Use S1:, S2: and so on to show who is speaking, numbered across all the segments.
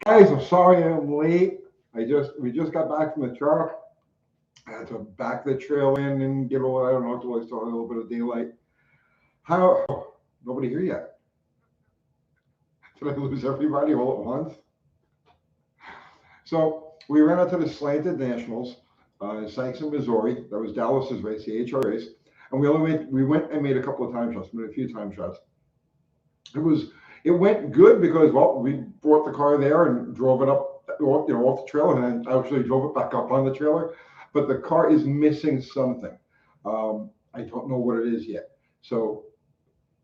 S1: Guys, I'm sorry I'm late. We just got back from the truck. I had to back the trail in and get all I don't know till I saw a little bit of daylight. How nobody here yet? Did I lose everybody all at once? So we ran out to the Slanted Nationals in Sankson, Missouri. That was Dallas's race, the HR race. And we went and made a couple of time shots, made a few time shots. It was it went good because well we brought the car there and drove it up off the trailer and then actually drove it back up on the trailer, but the car is missing something. I don't know what it is yet. So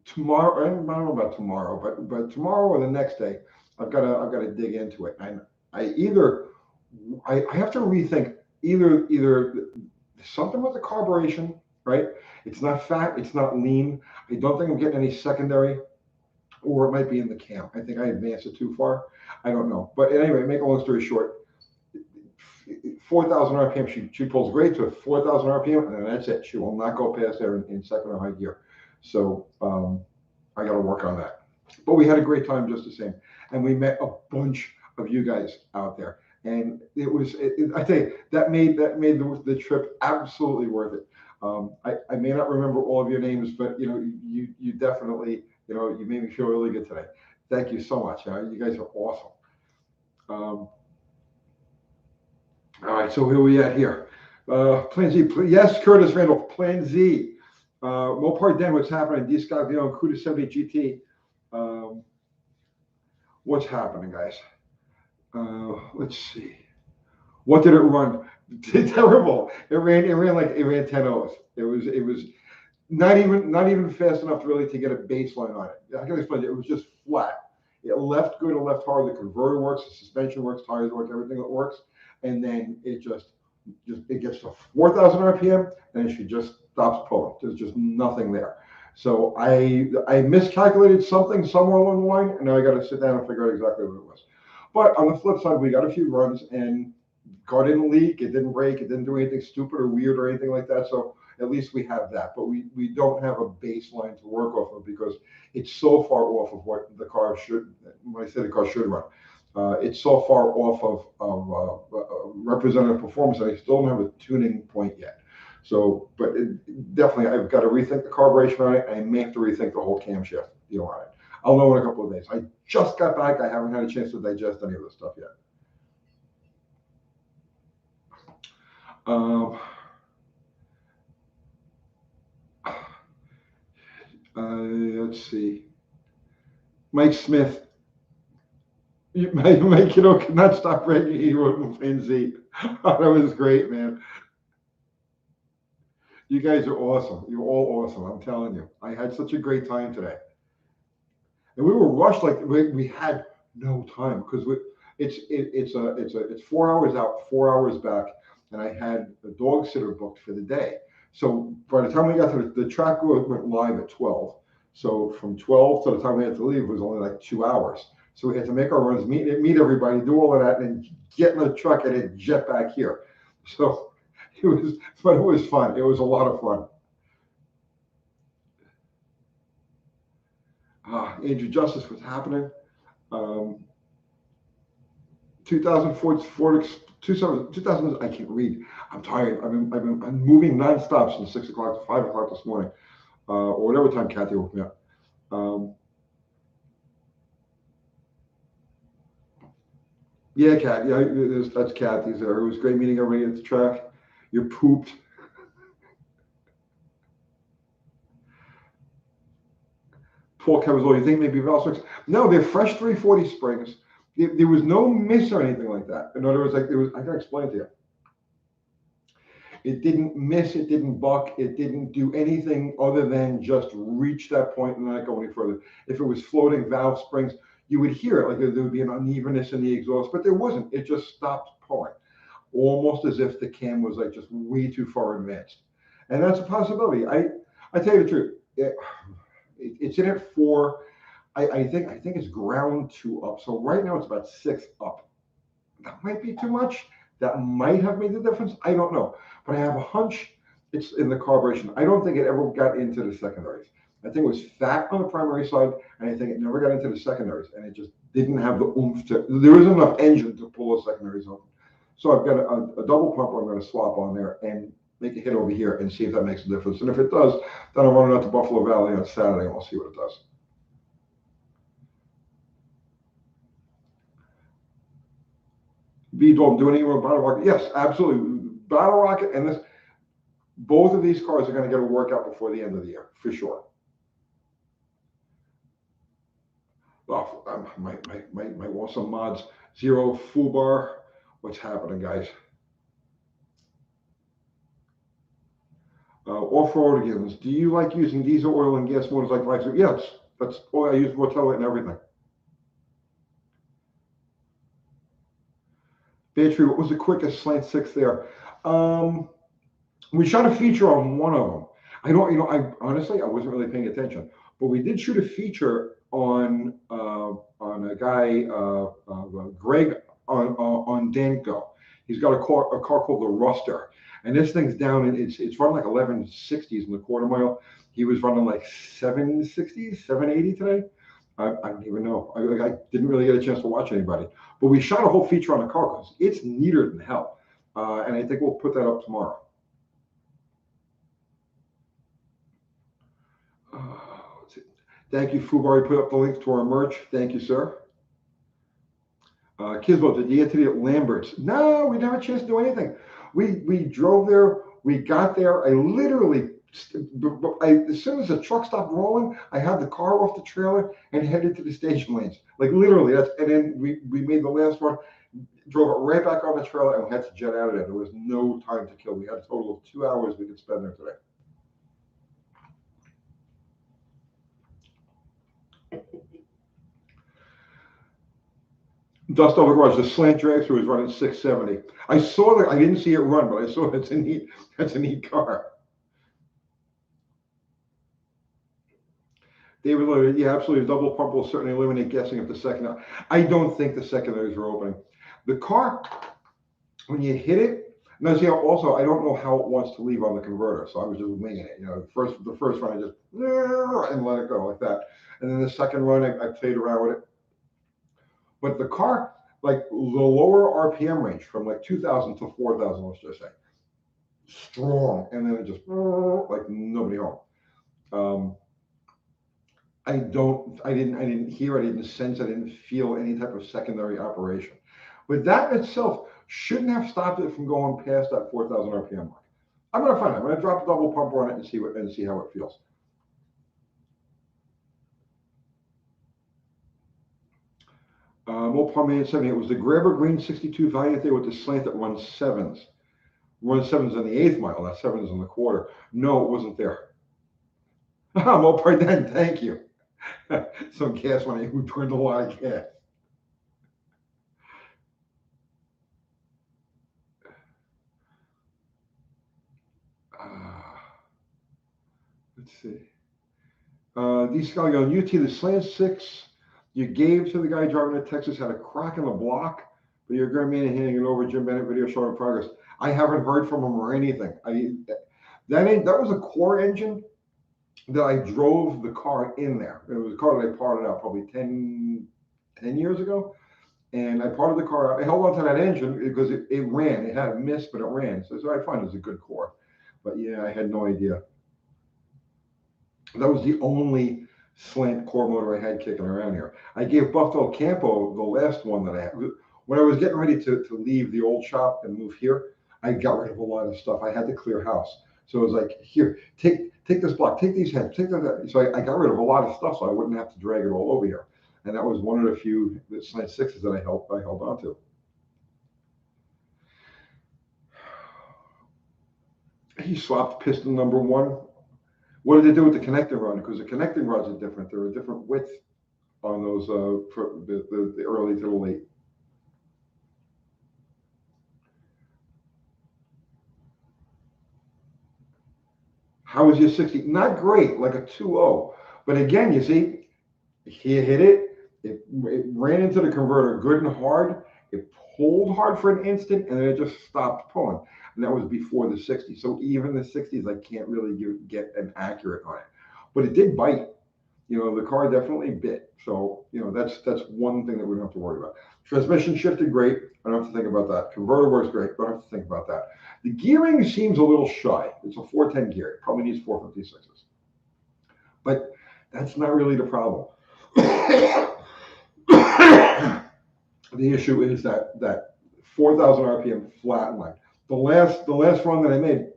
S1: tomorrow, I don't know about tomorrow, but tomorrow or the next day, I've got to dig into it. And I either I have to rethink either something with the carburation, right? It's not fat, it's not lean. I don't think I'm getting any secondary, or it might be in the cam. I think I advanced it too far. I don't know. But anyway, make a long story short, 4,000 RPM, she pulls great to 4,000 RPM, and then that's it. She will not go past there in second or high gear. So I got to work on that. But we had a great time just the same. And we met a bunch of you guys out there. And I tell you, that made the trip absolutely worth it. I may not remember all of your names, but you definitely you made me feel really good today. Thank you so much. You guys are awesome. Um, all right, so who are we at here? Plan Z. Yes, Curtis Randall. Plan Z. Mopar Den. What's happening? D. Scott Leon. Cuda 70 GT. Um, what's happening, guys? Let's see. What did it run? Terrible. It ran 10 O's. It was not even fast enough really to get a baseline on it. I can explain it. It was just flat. It left good and left hard. The converter works, the suspension works, tires work, everything that works, and then it gets to 4,000 RPM and she just stops pulling. There's just nothing there. So I miscalculated something somewhere along the line, and now I got to sit down and figure out exactly what it was. But on the flip side, we got a few runs, and car didn't leak, it didn't break, it didn't do anything stupid or weird or anything like that. So at least we have that. But we don't have a baseline to work off of because it's so far off of what the car should. When I say the car should run, it's so far off of representative performance that I still don't have a tuning point yet. So, but definitely, I've got to rethink the carburation on it. I may have to rethink the whole camshaft deal on it. I'll know in a couple of days. I just got back. I haven't had a chance to digest any of this stuff yet. Um, let's see. Mike Smith. Mike, could not stop breaking. He wrote in plain Z. That was great, man. You guys are awesome. You're all awesome. I'm telling you. I had such a great time today. And we were rushed, like we had no time because it's 4 hours out, 4 hours back, and I had a dog sitter booked for the day. So by the time we got to the track went live at 12. So from 12 to the time we had to leave was only like 2 hours. So we had to make our runs, meet everybody, do all of that, and get in the truck and then jet back here. So it was fun. It was a lot of fun. Andrew Justice, what's happening? Um, 2004 Ford, 2000, I can't read. I'm tired. I'm moving nonstop since 6 o'clock to 5 o'clock this morning, or whatever time Kathy woke me up. Um, yeah, Kat. Yeah, that's Kathy's there. It was great meeting everybody at the track. You're pooped. Paul Cavazzo, you think maybe valve springs? No, they're fresh 340 springs. There was no miss or anything like that. In other words, like I can explain to you. It didn't miss, it didn't buck, it didn't do anything other than just reach that point and not go any further. If it was floating valve springs, you would hear it, like there would be an unevenness in the exhaust, but there wasn't. It just stopped pulling, almost as if the cam was like just way too far advanced. And that's a possibility. I tell you the truth. It's in it for I think it's ground two up. So right now it's about six up. That might be too much. That might have made the difference. I don't know. But I have a hunch it's in the carburation. I don't think it ever got into the secondaries. I think it was fat on the primary side, and I think it never got into the secondaries, and it just didn't have the oomph to. There isn't enough engine to pull those secondaries open. So I've got a double pumper I'm going to swap on there and make a hit over here and see if that makes a difference. And if it does, then I'm running out to Buffalo Valley on Saturday, and we'll see what it does. B Dome, do anything with Battle Rocket? Yes, absolutely. Battle Rocket and this, both of these cars are going to get a workout before the end of the year, for sure. Oh, might want some mods. Zero Fubar. What's happening, guys? Off-road do you like using diesel, oil, and gas motors like bikes? Yes, that's all I use, Rotella and everything. Battery, what was the quickest slant six there? We shot a feature on one of them. I don't, I honestly, I wasn't really paying attention, but we did shoot a feature on a guy, Greg on Danko. He's got a car called the Ruster, and this thing's down and it's running like 1160s in the quarter mile. He was running like 760s, 780 today. I don't even know. I didn't really get a chance to watch anybody, but we shot a whole feature on the car because it's neater than hell, and I think we'll put that up tomorrow. Thank you, Fubar. Put up the links to our merch. Thank you, sir. Kisbo, did you get to the Lamberts? No, we didn't have a chance to do anything. We drove there. We got there. I literally, as soon as the truck stopped rolling, I had the car off the trailer and headed to the station lanes. Like literally, and then we made the last one, drove it right back on the trailer, and we had to jet out of there. There was no time to kill. We had a total of 2 hours we could spend there today. Dust over garage. The slant drag through is running 670. I saw that. I didn't see it run, but I saw it's a neat. That's a neat car. David Lloyd, yeah, absolutely. Double pump will certainly eliminate guessing if the second. I don't think the secondaries are opening. The car, when you hit it. Now, see, also, I don't know how it wants to leave on the converter, so I was just winging it. The first run, I just and let it go like that, and then the second run, I played around with it. But the car, like the lower RPM range from like 2,000 to 4,000, let's just say, strong, and then it just like nobody home. I didn't hear, I didn't sense, I didn't feel any type of secondary operation. But that itself shouldn't have stopped it from going past that 4,000 RPM mark. I'm gonna find it. I'm gonna drop the double pumper on it and see how it feels. More Palm 70. It was the Grabber Green 62 Valiant there with the slant that runs sevens. Runs sevens on the eighth mile, not sevens in the quarter. No, it wasn't there. More pardon, thank you. Some gas money who burned a lot of gas. Let's see. These guys on UT, the slant six you gave to the guy driving to Texas had a crack in the block, but you're going to be handing it over. Jim Bennett video showing progress. I haven't heard from him or anything. That was a core engine that I drove the car in there. It was a car that I parted out probably 10 years ago. And I parted the car out. I held on to that engine because it ran. It had a miss, but it ran. So I find it was a good core. But yeah, I had no idea. That was the only slant core motor I had kicking around here. I gave Buffalo Campo the last one that I had. When I was getting ready to leave the old shop and move here, I got rid of a lot of stuff. I had to clear house. So it was like, here, take this block, take these heads, take that. So I got rid of a lot of stuff so I wouldn't have to drag it all over here. And that was one of the few slant sixes that I held on to. He swapped piston number one. What did they do with the connecting rod? Because the connecting rods are different. They're a different width on those for the early to the late. How is your 60? Not great, like a 2.0. But again, you see, he hit it. It ran into the converter good and hard. It pulled hard for an instant, and then it just stopped pulling. And that was before the 60. So even the 60s, I can't really get an accurate on it. but it did bite. The car definitely bit. So, that's one thing that we don't have to worry about. Transmission shifted great. I don't have to think about that. Converter works great. Don't have to think about that. The gearing seems a little shy. It's a 410 gear. It probably needs 456s. But that's not really the problem. The issue is that 4,000 RPM flat line. The last run that I made,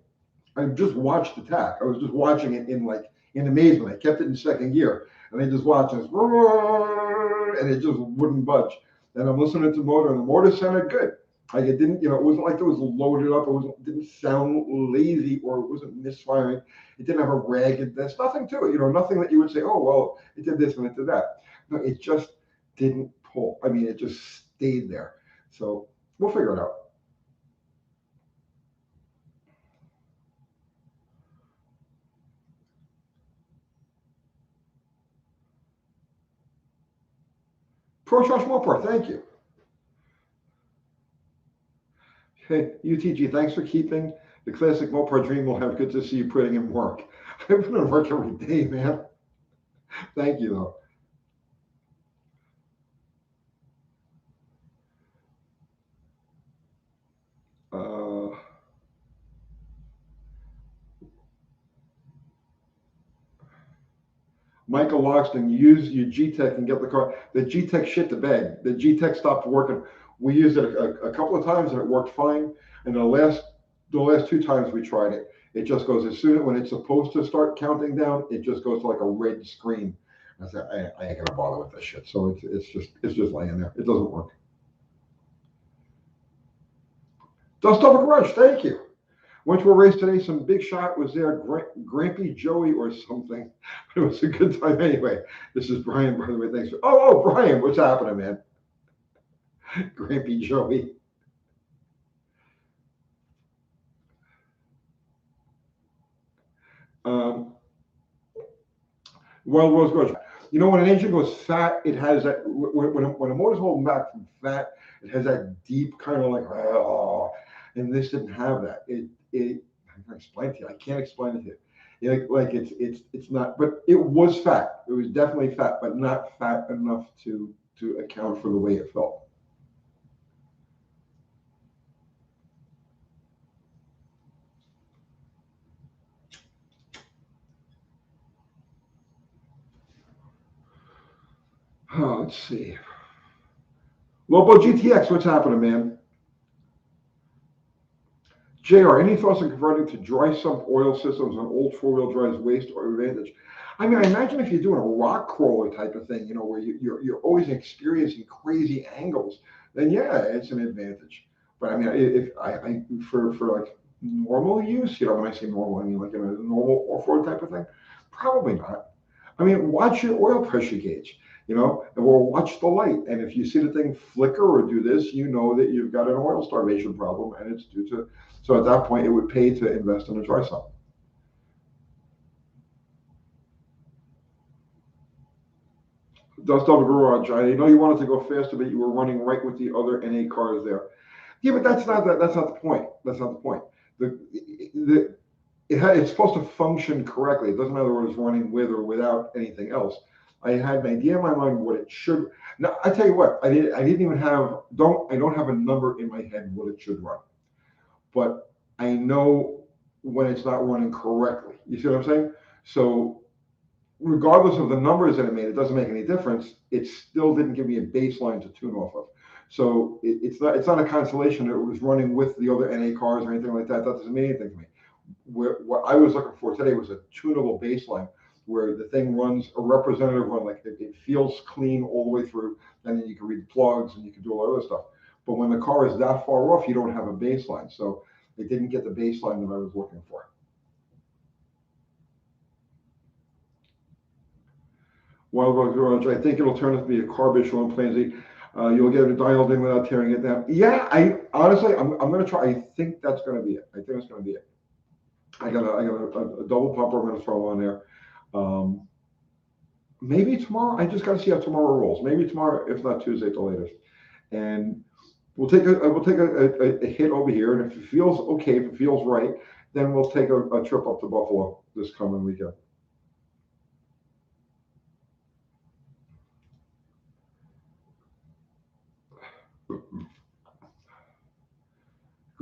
S1: I just watched the tach. I was just watching it in amazement. I kept it in second gear, and I just watched it, and it just wouldn't budge. And I'm listening to the motor, and the motor sounded good. Like it didn't, it wasn't like it was loaded up. It didn't sound lazy, or it wasn't misfiring. It didn't have a ragged. There's nothing to it. Nothing that you would say, oh well, it did this and it did that. No, it just didn't pull. I mean, it just stayed there. So we'll figure it out. Pro Charge Mopar, thank you. Hey, UTG, thanks for keeping the classic Mopar dream alive. Good to see you putting in work. I've been at work every day, man. Thank you, though. Uh, Michael Loxton, use your G-Tech and get the car. The G-Tech shit the bed. The G-Tech stopped working. We used it a couple of times and it worked fine. And the last two times we tried it, it just goes as soon as when it's supposed to start counting down, it just goes to like a red screen. I said, I ain't gonna bother with this shit. So it's just laying there. It doesn't work. Dust over garage, thank you. Went to a race today. Some big shot was there. Grampy Joey or something. It was a good time anyway. This is Brian, by the way. Thanks. Oh, Brian, what's happening, man? Grampy Joey. Um, Wild Rose Gorge. When an engine goes fat, it has that. When a motor's holding back from fat, it has that deep kind of like, oh, and this didn't have that. I can explain it to you. I can't explain it to you. Like it's not, but it was fat. It was definitely fat, but not fat enough to account for the way it felt. Oh, let's see. Lobo GTX, what's happening, man? JR, any thoughts on converting to dry sump oil systems on old four-wheel drives, waste or advantage? I mean, I imagine if you're doing a rock crawler type of thing, where you're always experiencing crazy angles, then yeah, it's an advantage. But I mean, if I for like normal use, when I say normal, I mean like in a normal off-road type of thing, probably not. I mean, watch your oil pressure gauge, or watch the light. And if you see the thing flicker or do this, you know that you've got an oil starvation problem and it's due to, so at that point, it would pay to invest in a dry sump. Dust off the garage. I know you wanted to go faster, but you were running right with the other NA cars there. Yeah, but that's not the point. That's not the point. It's supposed to function correctly. It doesn't matter whether it's running with or without anything else. I had an idea in my mind what it should. Now I tell you what, I didn't even I don't have a number in my head what it should run, but I know when it's not running correctly. You see what I'm saying? So regardless of the numbers that it made, it doesn't make any difference. It still didn't give me a baseline to tune off of. So it's not a consolation that it was running with the other NA cars or anything like that. That doesn't mean anything to me. What I was looking for today was a tunable baseline where the thing runs a representative run, like it feels clean all the way through, and then you can read the plugs and you can do all that other stuff. But when the car is that far off, you don't have a baseline. So it didn't get the baseline that I was looking for. Wild Rose Garage, I think it'll turn out to be a carb issue on Plan Z. You'll get it dialed in without tearing it down. Yeah, I honestly, I'm going to try. I think that's going to be it. I think it's going to be it. I got a double pumper I'm going to throw on there. Um, Maybe tomorrow. I just got to see how tomorrow rolls. Maybe tomorrow, if not Tuesday at the latest. And we'll take a hit over here, and if it feels okay, if it feels right, then we'll take a trip up to Buffalo this coming weekend.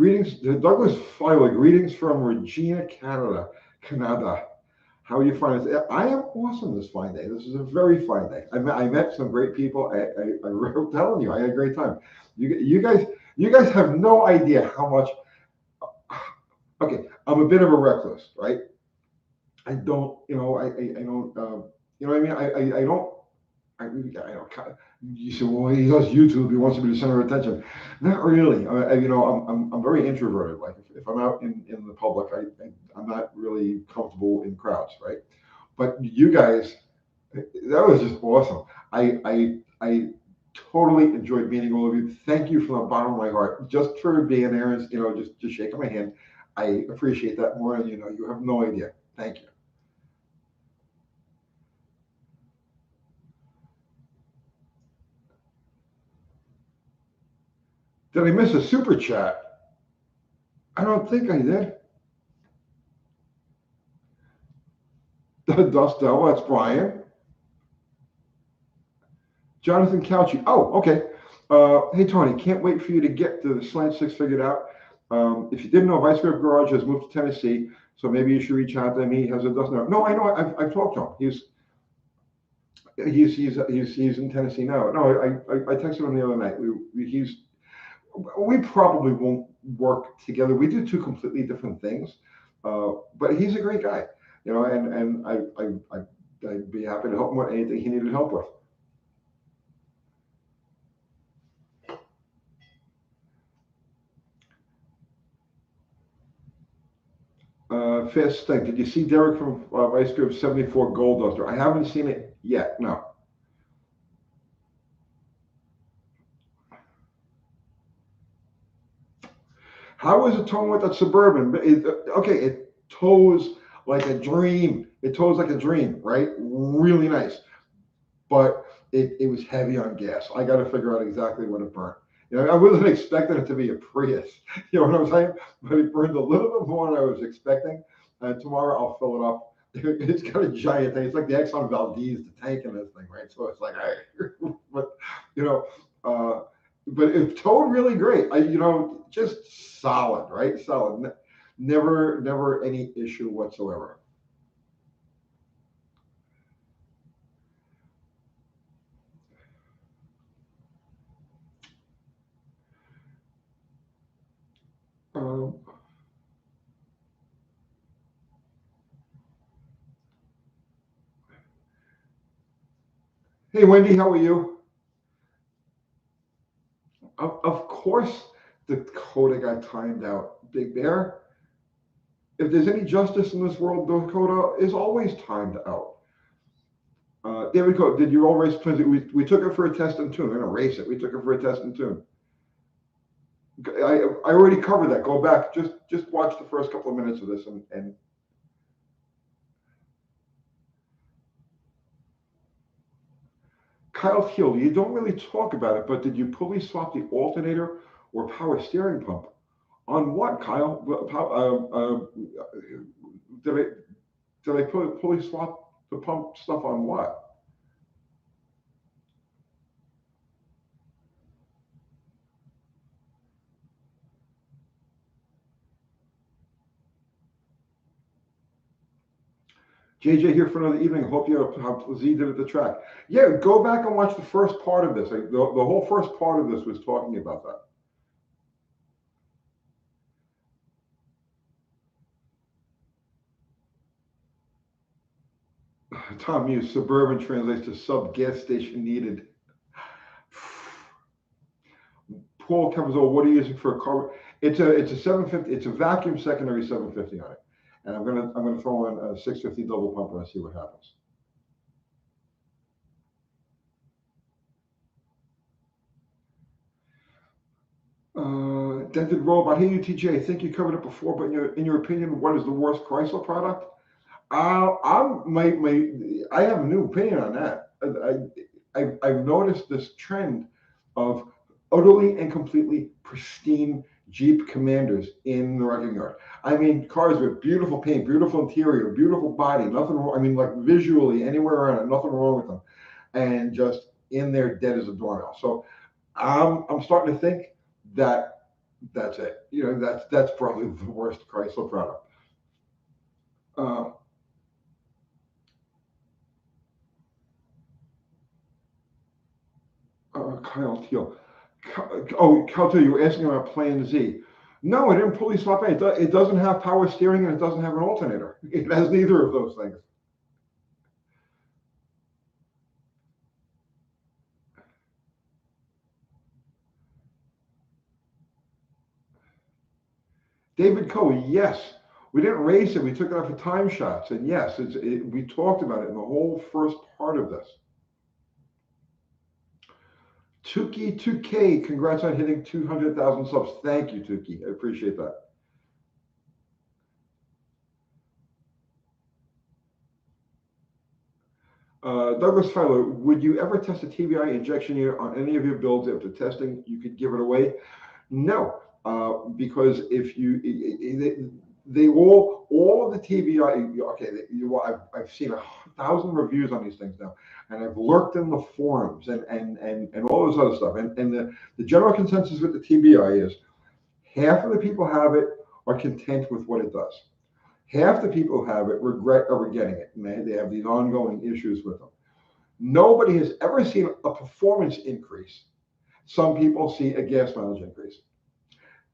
S1: Greetings, Douglas Filer. Greetings from Regina, Canada. How are you finding it? I am awesome this fine day. This is a very fine day. I met some great people. I'm telling you, I had a great time. You guys have no idea how much. Okay, I'm a bit of a recluse, right? I don't, I don't, you know what I mean? I don't. I don't. You say, well, he does YouTube. He wants to be the center of attention. Not really. I'm very introverted. Like if I'm out in the public, I'm not really comfortable in crowds, right? But you guys, that was just awesome. I totally enjoyed meeting all of you. Thank you from the bottom of my heart, just for being there and just shaking my hand. I appreciate that more than you know. You have no idea. Thank you. Did I miss a super chat? I don't think I did. Dustel, that's Brian. Jonathan Couchy. Oh, okay. Hey, Tony, can't wait for you to get the Slant 6 figured out. If you didn't know, Vice Grip Garage has moved to Tennessee, so maybe you should reach out to him. He has a dozen. No, I know. I've talked to him. He's in Tennessee now. No, I texted him the other night. We probably won't work together. We do two completely different things, but he's a great guy, and I'd be happy to help him with anything he needed help with. Fast thing. Did you see Derek from Vice Grip 74 Gold Duster? I haven't seen it yet. No. How is it towing with that Suburban? Okay, it tows like a dream. It tows like a dream, right? Really nice. But it was heavy on gas. I got to figure out exactly what it burned. I wasn't expecting it to be a Prius. You know what I'm saying? But it burned a little bit more than I was expecting. Tomorrow I'll fill it up. It's got a giant thing. It's like the Exxon Valdez, the tank in this thing, right? So it's like, but you know, uh, but it towed really great. Just solid, right? Solid. Never any issue whatsoever. Um, hey, Wendy, how are you? Of course, the Dakota got timed out. Big Bear. If there's any justice in this world, Dakota is always timed out. David Coe, did you all race Twins? We took it for a test and tune. We're gonna race it. We took it for a test and tune. I already covered that. Go back. Just watch the first couple of minutes of this and Kyle Hill, you don't really talk about it, but did you pulley swap the alternator or power steering pump? On what, Kyle? Did I pulley swap the pump stuff on what? JJ here for another evening. Hope you have how Z did at the track. Yeah, go back and watch the first part of this. The whole first part of this was talking about that. Tom Hughes, suburban translates to sub gas station needed. Paul comes over. What are you using for a car? It's a 750. It's a vacuum secondary 750 on it, and I'm gonna throw in a 650 double pumper and see what happens. Dented robot. Hey UTG, I think you covered it before, but in your opinion, what is the worst Chrysler product? I have a new opinion on that. I've noticed this trend of utterly and completely pristine Jeep Commanders in the wrecking yard. I mean, cars with beautiful paint, beautiful interior, beautiful body, nothing wrong. I mean, like visually, anywhere around it, nothing wrong with them, and just in there dead as a doornail. So I'm starting to think that That's it. That's probably the worst Chrysler product. Uh, Kyle Teal. Oh, Kyle Teal, you were asking about Plan Z. No, it didn't fully swap in. It doesn't have power steering and it doesn't have an alternator. It has neither of those things. David Coe, yes. We didn't race it. We took it out for time shots. And yes, we talked about it in the whole first part of this. Tuki 2K, congrats on hitting 200,000 subs. Thank you, Tuki. I appreciate that. Douglas Fowler, would you ever test a TBI injection unit on any of your builds after testing? You could give it away. No, because if they all of the TBI. Okay, I've seen 1,000 reviews on these things now, and I've lurked in the forums and all this other stuff. And the general consensus with the TBI is half of the people have it are content with what it does. Half the people who have it regret ever getting it, and they have these ongoing issues with them. Nobody has ever seen a performance increase. Some people see a gas mileage increase.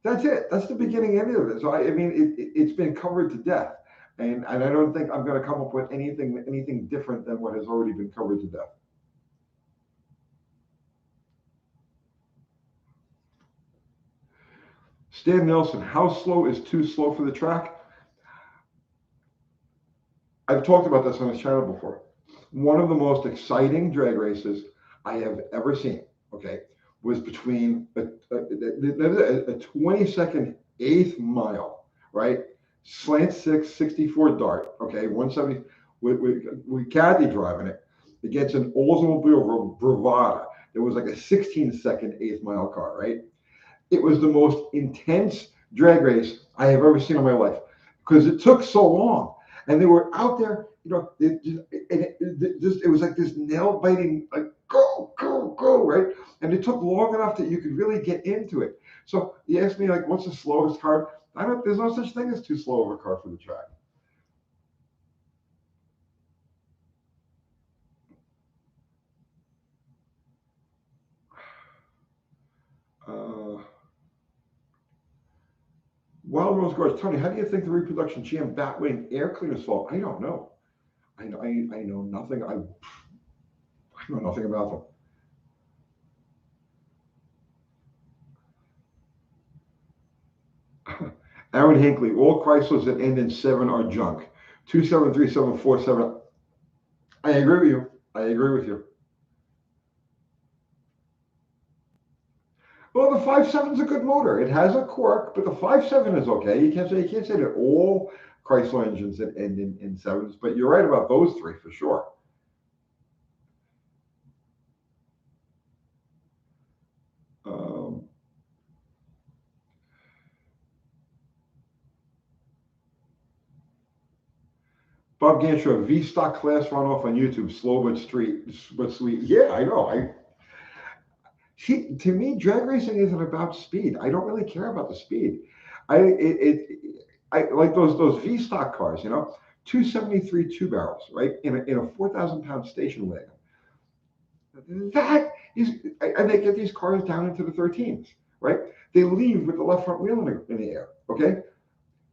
S1: That's it. That's the beginning end of it. So I mean, it's been covered to death, and I don't think I'm going to come up with anything different than what has already been covered to death. Stan Nelson, how slow is too slow for the track? I've talked about this on this channel before. One of the most exciting drag races I have ever seen, okay, was between a 20-second eighth mile, right? Slant 6, 64 dart, okay, 170 with Caddy driving it against an Oldsmobile Bravada. It was like a 16-second eighth mile car, right? It was the most intense drag race I have ever seen in my life because it took so long. And they were out there, it was like this nail biting, like go, go, go, right? And it took long enough that you could really get into it. So you ask me, like, what's the slowest car? There's no such thing as too slow of a car for the track. Uh, Wild Rose Gorge, Tony, how do you think the reproduction GM Batwing air cleaners fall? I don't know. I know nothing. I know nothing about them. Aaron Hinkley, all Chryslers that end in 7 are junk. 273747. I agree with you. I agree with you. Well, the 5.7 is a good motor. It has a quirk, but the 5.7 is okay. You can't say that all Chrysler engines that end in sevens, but you're right about those three for sure. Um, Bob Ganshaw, V stock class runoff on YouTube, slow but sweet. Yeah, I know. To me, drag racing isn't about speed. I don't really care about the speed. I like those V stock cars. 273 two barrels, right? In a 4,000 pound station wagon. That is, and they get these cars down into the 13s, right? They leave with the left front wheel in the air. Okay,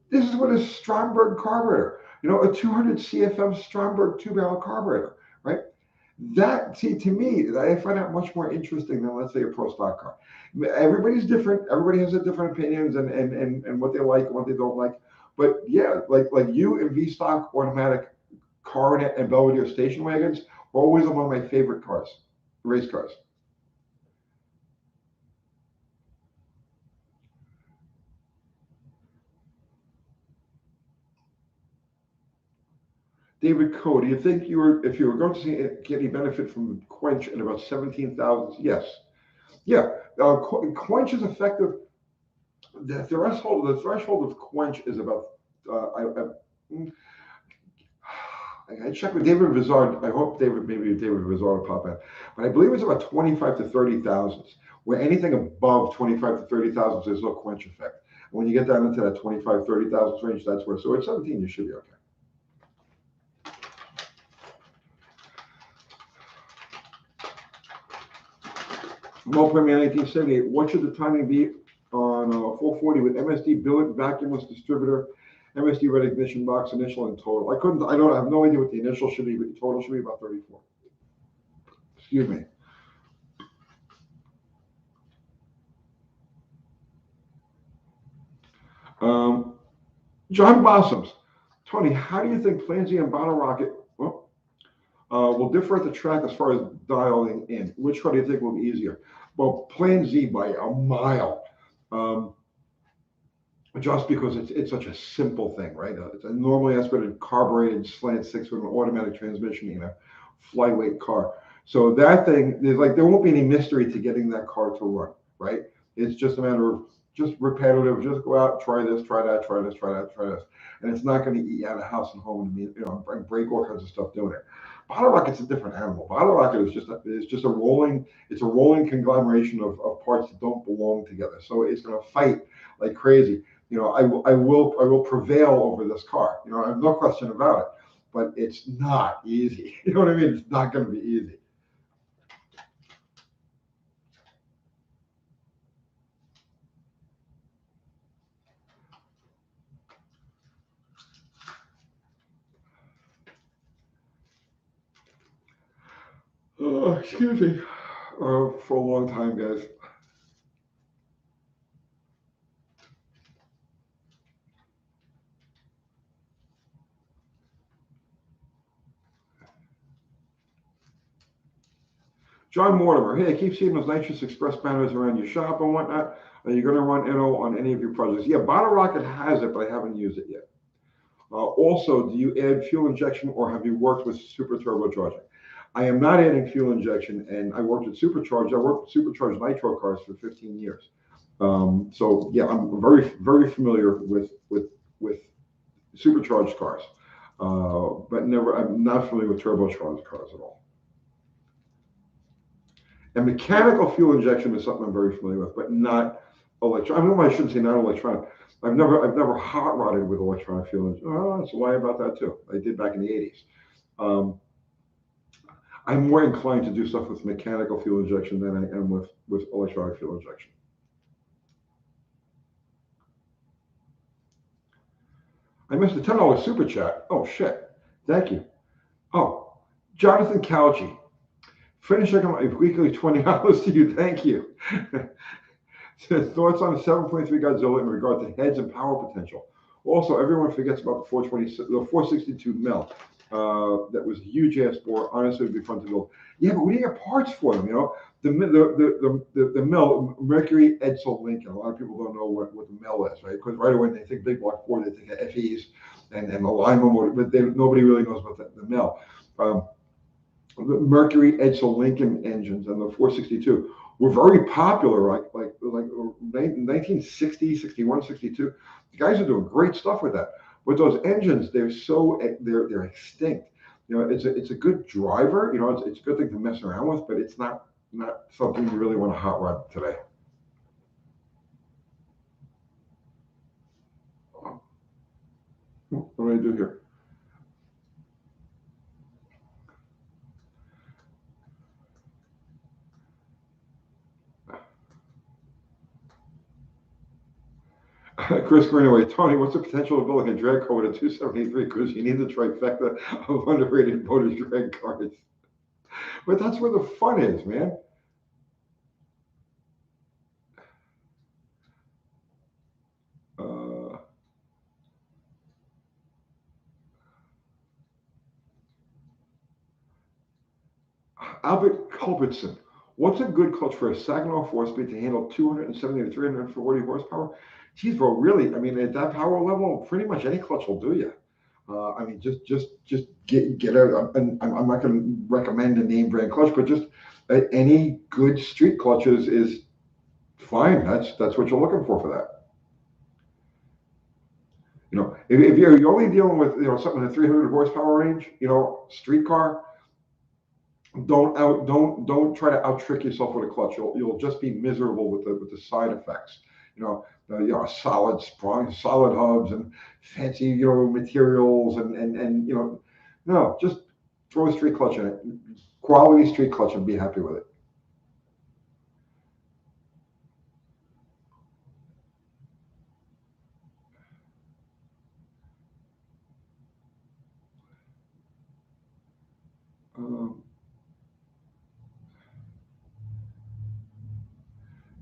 S1: this is what a Stromberg carburetor. A 200 CFM Stromberg two-barrel carburetor, right? That, see, to me, I find that much more interesting than, let's say, a pro stock car. Everybody's different. Everybody has a different opinions and what they like and what they don't like. But yeah, like you and V stock automatic Coronet and Belvedere station wagons are always among my favorite cars, race cars. David Coe, do you think if you were going to see get any benefit from Quench at about 17,000? Yes. Yeah. Quench is effective. The threshold of Quench is about. I checked with David Vizard. I hope maybe David Vizard will pop in, but I believe it's about 25 to 30,000. Where anything above 25 to 30,000, there's no quench effect. When you get down into that 25, 30,000 range, that's where, so at 17, you should be okay. Multiplayer 1978, what should the timing be on 440 with MSD billet, vacuumless distributor, MSD red ignition box, initial and total? I have no idea what the initial should be, but the total should be about 34. Excuse me. John Bossoms, Tony, how do you think Plan Z and Bottle Rocket will differ at the track as far as dialing in? Which car do you think will be easier? Well, Plan Z by a mile, just because it's such a simple thing, right? It's a normally aspirated carbureted slant six with an automatic transmission in a flyweight car. So that thing, there won't be any mystery to getting that car to run, right? It's just a matter of just repetitive, just go out, try this, try that, try this, try that, try this. And it's not going to eat you out of house and home and break all kinds of stuff doing it. Bottle Rocket's a different animal. Bottle Rocket is just a rolling conglomeration of parts that don't belong together. So it's going to fight like crazy. I will prevail over this car. I have no question about it. But it's not easy. You know what I mean? It's not going to be easy. Excuse me, for a long time, guys. John Mortimer, hey, I keep seeing those Nitrous Express banners around your shop and whatnot. Are you going to run NO on any of your projects? Yeah, Bottle Rocket has it, but I haven't used it yet. Also, do you add fuel injection or have you worked with super turbocharging? I am not adding fuel injection, and I worked with supercharged. I worked with supercharged nitro cars for 15 years. So yeah, I'm very, very familiar with supercharged cars, but I'm not familiar with turbocharged cars at all. And mechanical fuel injection is something I'm very familiar with, but not electronic. I shouldn't say not electronic. I've never hot rodded with electronic fuel injection. Oh, that's a lie about that too. I did back in the 80s. I'm more inclined to do stuff with mechanical fuel injection than I am with electronic fuel injection. I missed the $10 super chat. Oh shit! Thank you. Oh, Jonathan Couchy. Finishing my weekly $20 to you. Thank you. Thoughts on the 7.3 Godzilla in regard to heads and power potential. Also, everyone forgets about the 462 mil. That was a huge ass bore. Honestly, it'd be fun to build. Yeah, but we didn't get parts for them. The mill, Mercury Edsel Lincoln. A lot of people don't know what the mill is, right? Because right away when they think big block 4, they think of FEs and the Lima motor, but nobody really knows about the mill. The Mercury Edsel Lincoln engines and the 462 were very popular, like 1960, 61, 62. The guys are doing great stuff with that. But those engines, they're extinct. It's a good driver. It's a good thing to mess around with, but it's not something you really want to hot rod today. What do I do here? Chris Greenaway, Tony, what's the potential of building a drag car with a 273? Because you need the trifecta of underrated motors drag cars. But that's where the fun is, man. Albert Culbertson, what's a good clutch for a Saginaw 4-speed to handle 270 to 340 horsepower? Geez, bro, really? I mean, at that power level, pretty much any clutch will do you. Just get out. I'm not going to recommend a name brand clutch, but just any good street clutches is fine. That's what you're looking for that. If you're only dealing with something in the 300 horsepower range, street car, don't try to out trick yourself with a clutch. You'll just be miserable with the side effects. Solid sprung, solid hubs, and fancy materials, and no, just throw a street clutch in it, quality street clutch, and be happy with it. Um,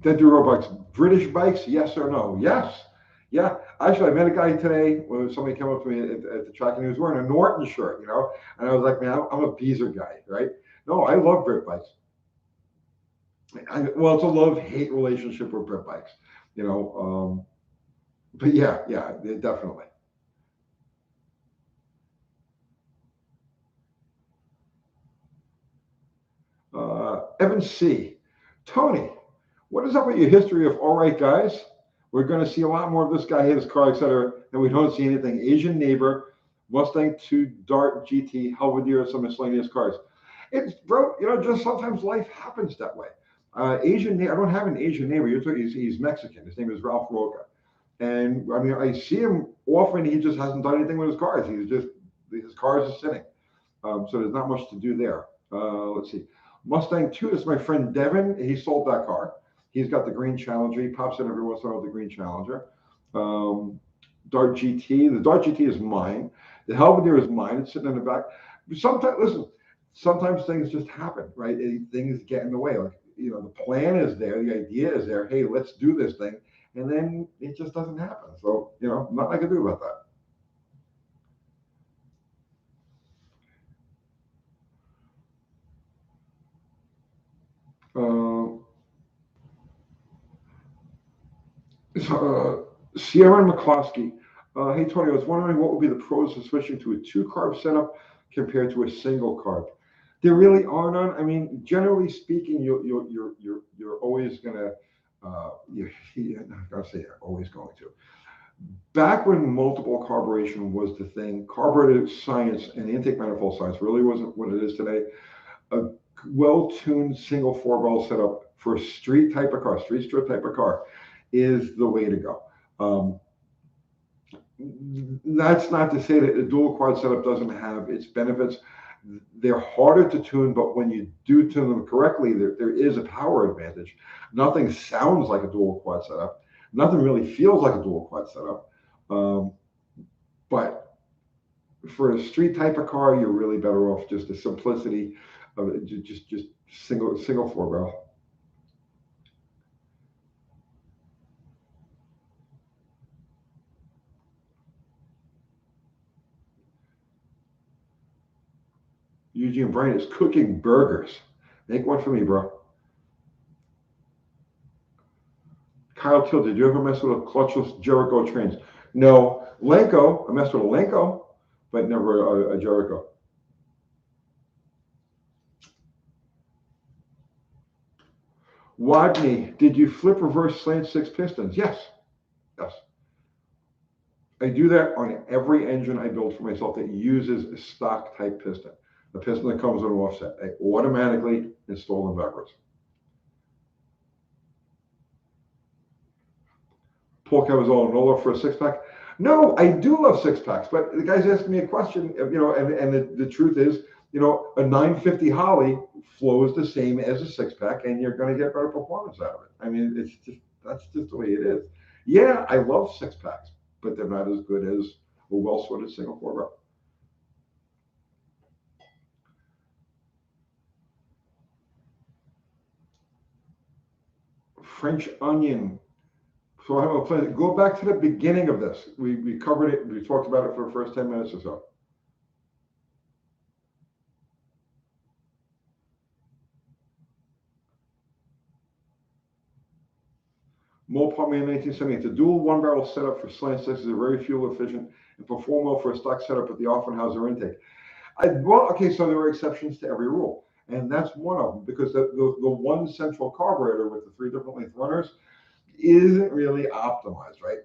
S1: Then do road bikes. British bikes, yes or no? Yes. Yeah. Actually, I met a guy today when somebody came up to me at the track and he was wearing a Norton shirt, and I was like, man, I'm a Beezer guy, right? No, I love Brit bikes. Well, it's a love-hate relationship with Brit bikes, you know. But yeah, definitely. Evan C. Tony, what is up with your history of all right guys? We're going to see a lot more of this guy hit his car, etc. And we don't see anything. Asian neighbor, Mustang 2 Dart GT, Belvedere, some miscellaneous cars. It's bro, just sometimes life happens that way. I don't have an Asian neighbor. He's Mexican. His name is Ralph Roca, and I mean I see him often. He just hasn't done anything with his cars. His cars are sitting. So there's not much to do there. Let's see. Mustang 2 is my friend Devin. He sold that car. He's got the green Challenger. He pops in every once in a while with the green Challenger. Um, Dart GT. The Dart GT is mine. The Belvedere is mine. It's sitting in the back. Sometimes, listen, sometimes things just happen, right? Things get in the way. Like, the plan is there. The idea is there. Hey, let's do this thing. And then it just doesn't happen. So, nothing I can do about that. Uh, Sierra McCloskey. Hey, Tony, I was wondering what would be the pros of switching to a two-carb setup compared to a single carb. There really are none. I mean, generally speaking, you're always gonna you're not gonna say you're always going to. Back when multiple carburation was the thing, carburetor science and intake manifold science really wasn't what it is today. A well-tuned single four-barrel setup for a street type of car, street strip type of car, is the way to go. That's not to say that a dual quad setup doesn't have its benefits. They're harder to tune, but when you do tune them correctly, there is a power advantage. Nothing sounds like a dual quad setup. Nothing really feels like a dual quad setup. Um, but for a street type of car, you're really better off just the simplicity of it, just single four barrel. Eugene Bryan is cooking burgers. Make one for me, bro. Kyle Till, did you ever mess with a clutchless Jericho trains? No. Lenko, I messed with a Lenko, but never a Jericho. Wadney, did you flip reverse slant six pistons? Yes. Yes. I do that on every engine I build for myself that uses a stock type piston. The piston that comes with an offset. I automatically install them backwards. Paul Cavazzolo, no love for a six pack. No, I do love six packs, but the guy's asking me a question, and the truth is, a 950 Holly flows the same as a six pack, and you're going to get better performance out of it. I mean, that's just the way it is. Yeah, I love six packs, but they're not as good as a well sorted single four barrel. French onion. So I have a plan. Go back to the beginning of this. We covered it. We talked about it for the first 10 minutes or so. Mopar in 1978. The dual one-barrel setup for slant six is a very fuel efficient and perform well for a stock setup with the Offenhauser intake. Okay, so there are exceptions to every rule, and that's one of them because the one central carburetor with the three different length runners isn't really optimized, right?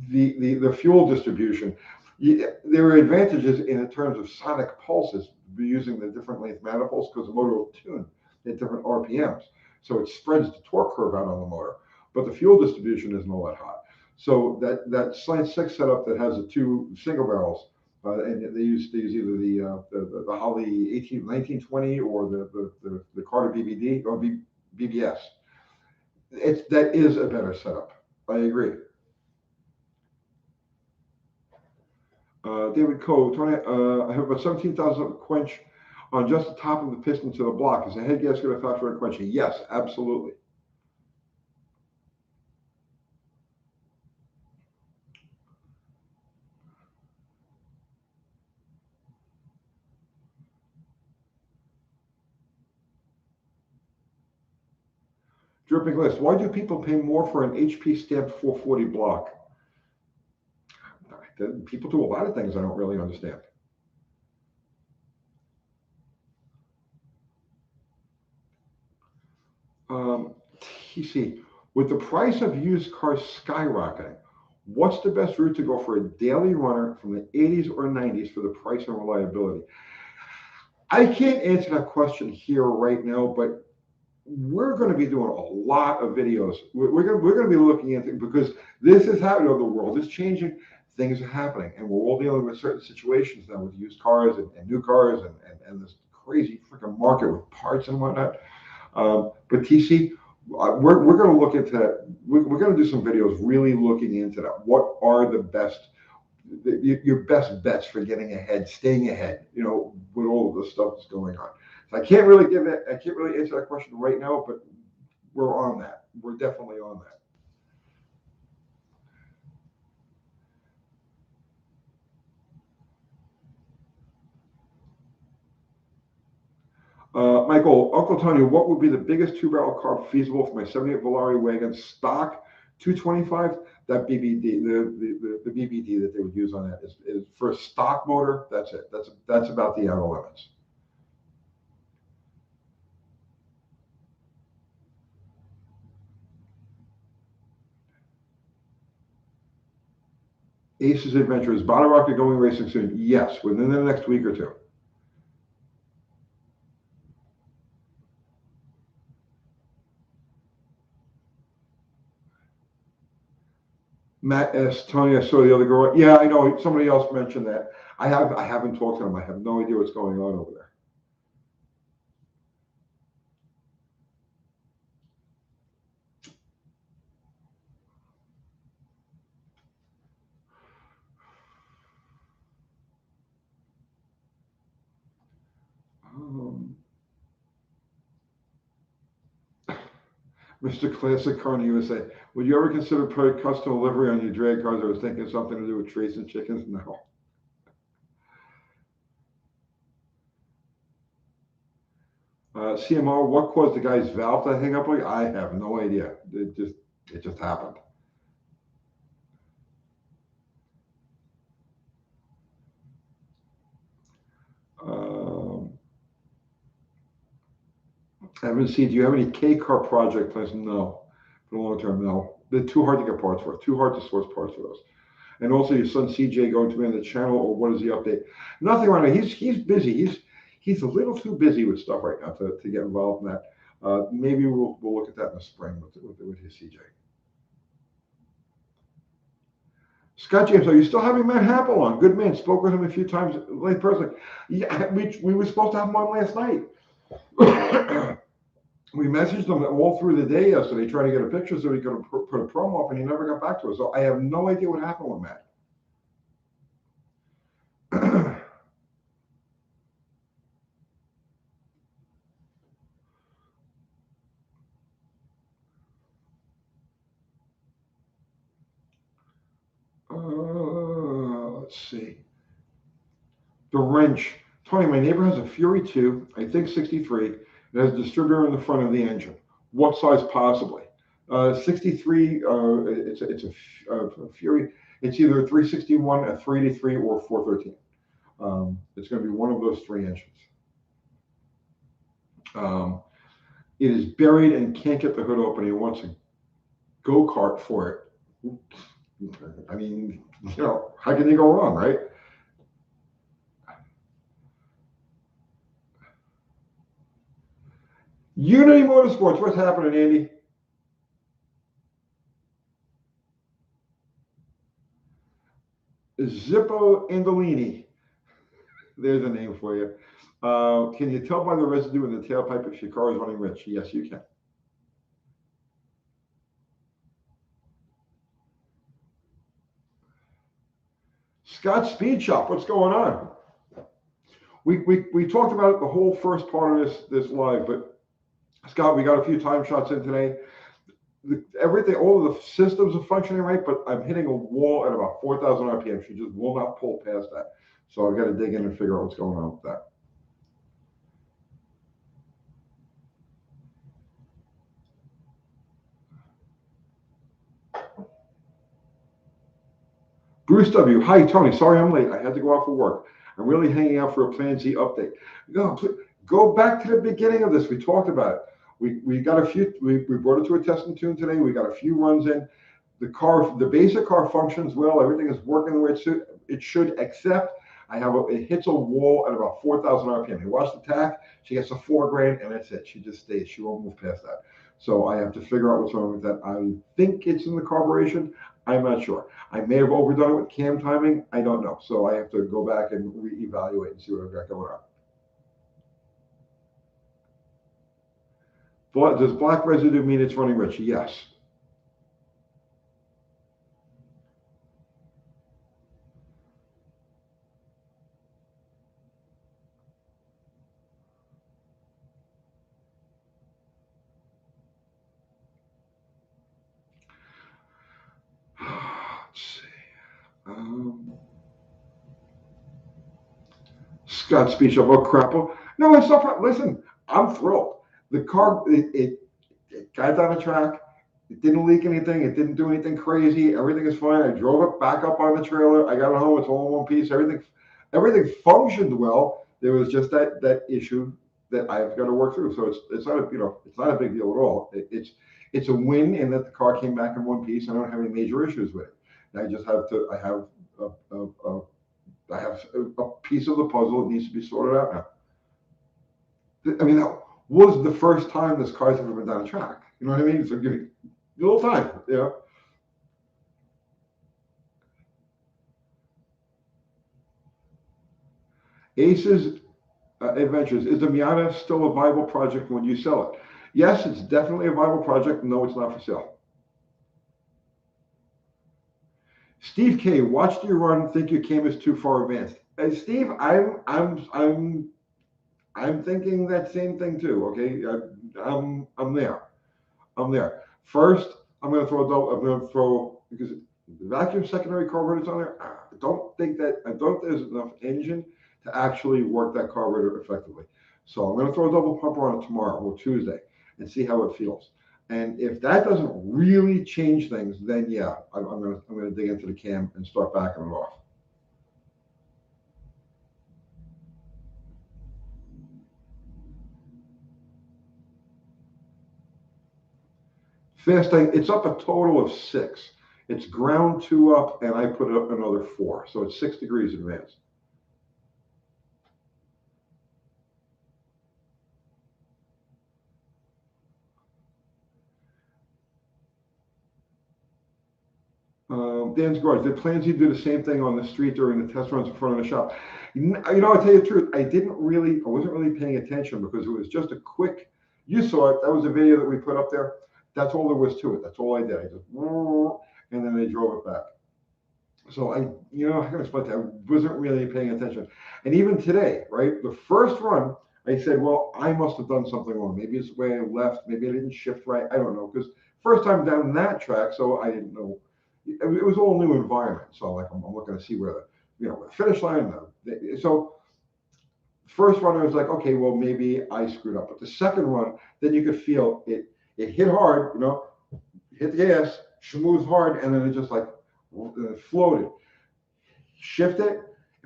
S1: The fuel distribution. There are advantages in terms of sonic pulses. be using the different length manifolds because the motor will tune at different RPMs. So it spreads the torque curve out on the motor, but the fuel distribution isn't all that hot. So that Slant 6 setup that has the two single barrels, and they use either the Holley 1920 or the Carter BBD or BBS. That is a better setup. I agree. David Coe, Tony, I have about 17,000 quench on just the top of the piston to the block. Is the head gasket a factor in quenching? Yes, absolutely. Dripping list. Why do people pay more for an HP stamped 440 block? People do a lot of things I don't really understand. TC, with the price of used cars skyrocketing, what's the best route to go for a daily runner from the 80s or 90s for the price and reliability? I can't answer that question here right now, but we're going to be doing a lot of videos. We're going to be looking into, because this is happening. The world is changing. Things are happening, and we're all dealing with certain situations now with used cars and new cars and this crazy freaking market with parts and whatnot. But TC, we're going to look into that. We're going to do some videos really looking into that. What are the best, your best bets for getting ahead, staying ahead, with all of the stuff that's going on. So I can't really answer that question right now, but we're on that. We're definitely on that. Michael, Uncle Tony, what would be the biggest two-barrel carb feasible for my 78 Volare wagon stock 225? That BBD, the BBD that they would use on that is for a stock motor. That's it. That's about the outer limits. Ace's Adventure, is Bottle Rocket going racing soon? Yes, within the next week or two. Matt S. Tony, I saw the other girl. Yeah, I know. Somebody else mentioned that. I haven't talked to them. I have no idea what's going on over there. Mr. Classic Carney USA, would you ever consider putting custom livery on your drag cars? I was thinking something to do with trees and chickens. No. CMR, what caused the guy's valve to hang up? I have no idea. It just happened. Evan C, do you have any K car project plans? No. For the long term, no. They're too hard to get parts for. Too hard to source parts for those. And also, your son CJ going to be on the channel, or what is the update? Nothing right now. He's busy. He's a little too busy with stuff right now to get involved in that. Maybe we'll look at that in the spring with his CJ. Scott James, are you still having Matt Happel on? Good man. Spoke with him a few times, like personally. Yeah, we were supposed to have him on last night. We messaged him all through the day yesterday, trying to get a picture so he could put a promo up, and he never got back to us. So I have no idea what happened with Matt. Let's see. The wrench. Tony, my neighbor has a Fury 2, I think 63. It has a distributor in the front of the engine. What size possibly? 63, it's a Fury. It's either a 361, a 383, or a 413. It's going to be one of those three engines. It is buried and can't get the hood open. He wants a go-kart for it. I mean, how can you go wrong, right? Unity Motorsports, what's happening, Andy? Zippo Andolini. There's a name for you. Can you tell by the residue in the tailpipe if your car is running rich? Yes, you can. Scott Speed Shop, what's going on? We talked about it the whole first part of this live, but Scott, we got a few time shots in today. Everything, all of the systems are functioning right, but I'm hitting a wall at about 4,000 RPM. She just will not pull past that. So I've got to dig in and figure out what's going on with that. Bruce W. Hi, Tony. Sorry I'm late. I had to go out for work. I'm really hanging out for a Plan Z update. No, go back to the beginning of this. We talked about it. We got a few. We brought it to a test and tune today. We got a few runs in. The basic car functions well. Everything is working the way it should, except it hits a wall at about 4,000 RPM. You watch the tack. She gets a 4 grand, and that's it. She just stays. She won't move past that. So I have to figure out what's wrong with that. I think it's in the carburation. I'm not sure. I may have overdone it with cam timing. I don't know. So I have to go back and reevaluate and see what I've got going on. Does black residue mean it's running rich? Yes. Let's see. Scott speech about crapple. No, it's not. Listen, I'm thrilled. The car, it got down the track. It didn't leak anything. It didn't do anything crazy. Everything is fine. I drove it back up on the trailer. I got it home. It's all in one piece. Everything functioned well. There was just that issue that I've got to work through. So it's not it's not a big deal at all. It's a win in that the car came back in one piece. I don't have any major issues with it. I just have to. I have a piece of the puzzle that needs to be sorted out now. I mean, that was the first time this car's ever been down a track. You know what I mean? So give me a little time. Ace's Adventures. Is the Miata still a viable project when you sell it? Yes, it's definitely a viable project. No, it's not for sale. Steve K, watched you run. Think your cam is too far advanced. And Steve, I'm thinking that same thing too. Okay, I'm there. I'm there. First, I'm going to throw a double. I'm going to throw because the vacuum secondary carburetor's on there. I don't think there's enough engine to actually work that carburetor effectively. So I'm going to throw a double pumper on it tomorrow or Tuesday and see how it feels. And if that doesn't really change things, then yeah, I'm going to dig into the cam and start backing it off. Fasting, it's up a total of 6. It's ground 2 up, and I put up another 4, so it's 6 degrees advanced. Dan's Garage. Did Plan Z do the same thing on the street during the test runs in front of the shop? I'll tell you the truth. I wasn't really paying attention because it was just a quick. You saw it. That was a video that we put up there. That's all there was to it. That's all I did. I just and then I drove it back. So I can explain that. I wasn't really paying attention. And even today, right, the first run, I said, well, I must have done something wrong. Maybe it's the way I left. Maybe I didn't shift right. I don't know because first time down that track, so I didn't know. It was all new environment. So like I'm looking to see where the finish line. So first run, I was like, okay, well maybe I screwed up. But the second run, then you could feel it. It hit hard, hit the gas, schmoozed hard, and then it just like floated. Shift it,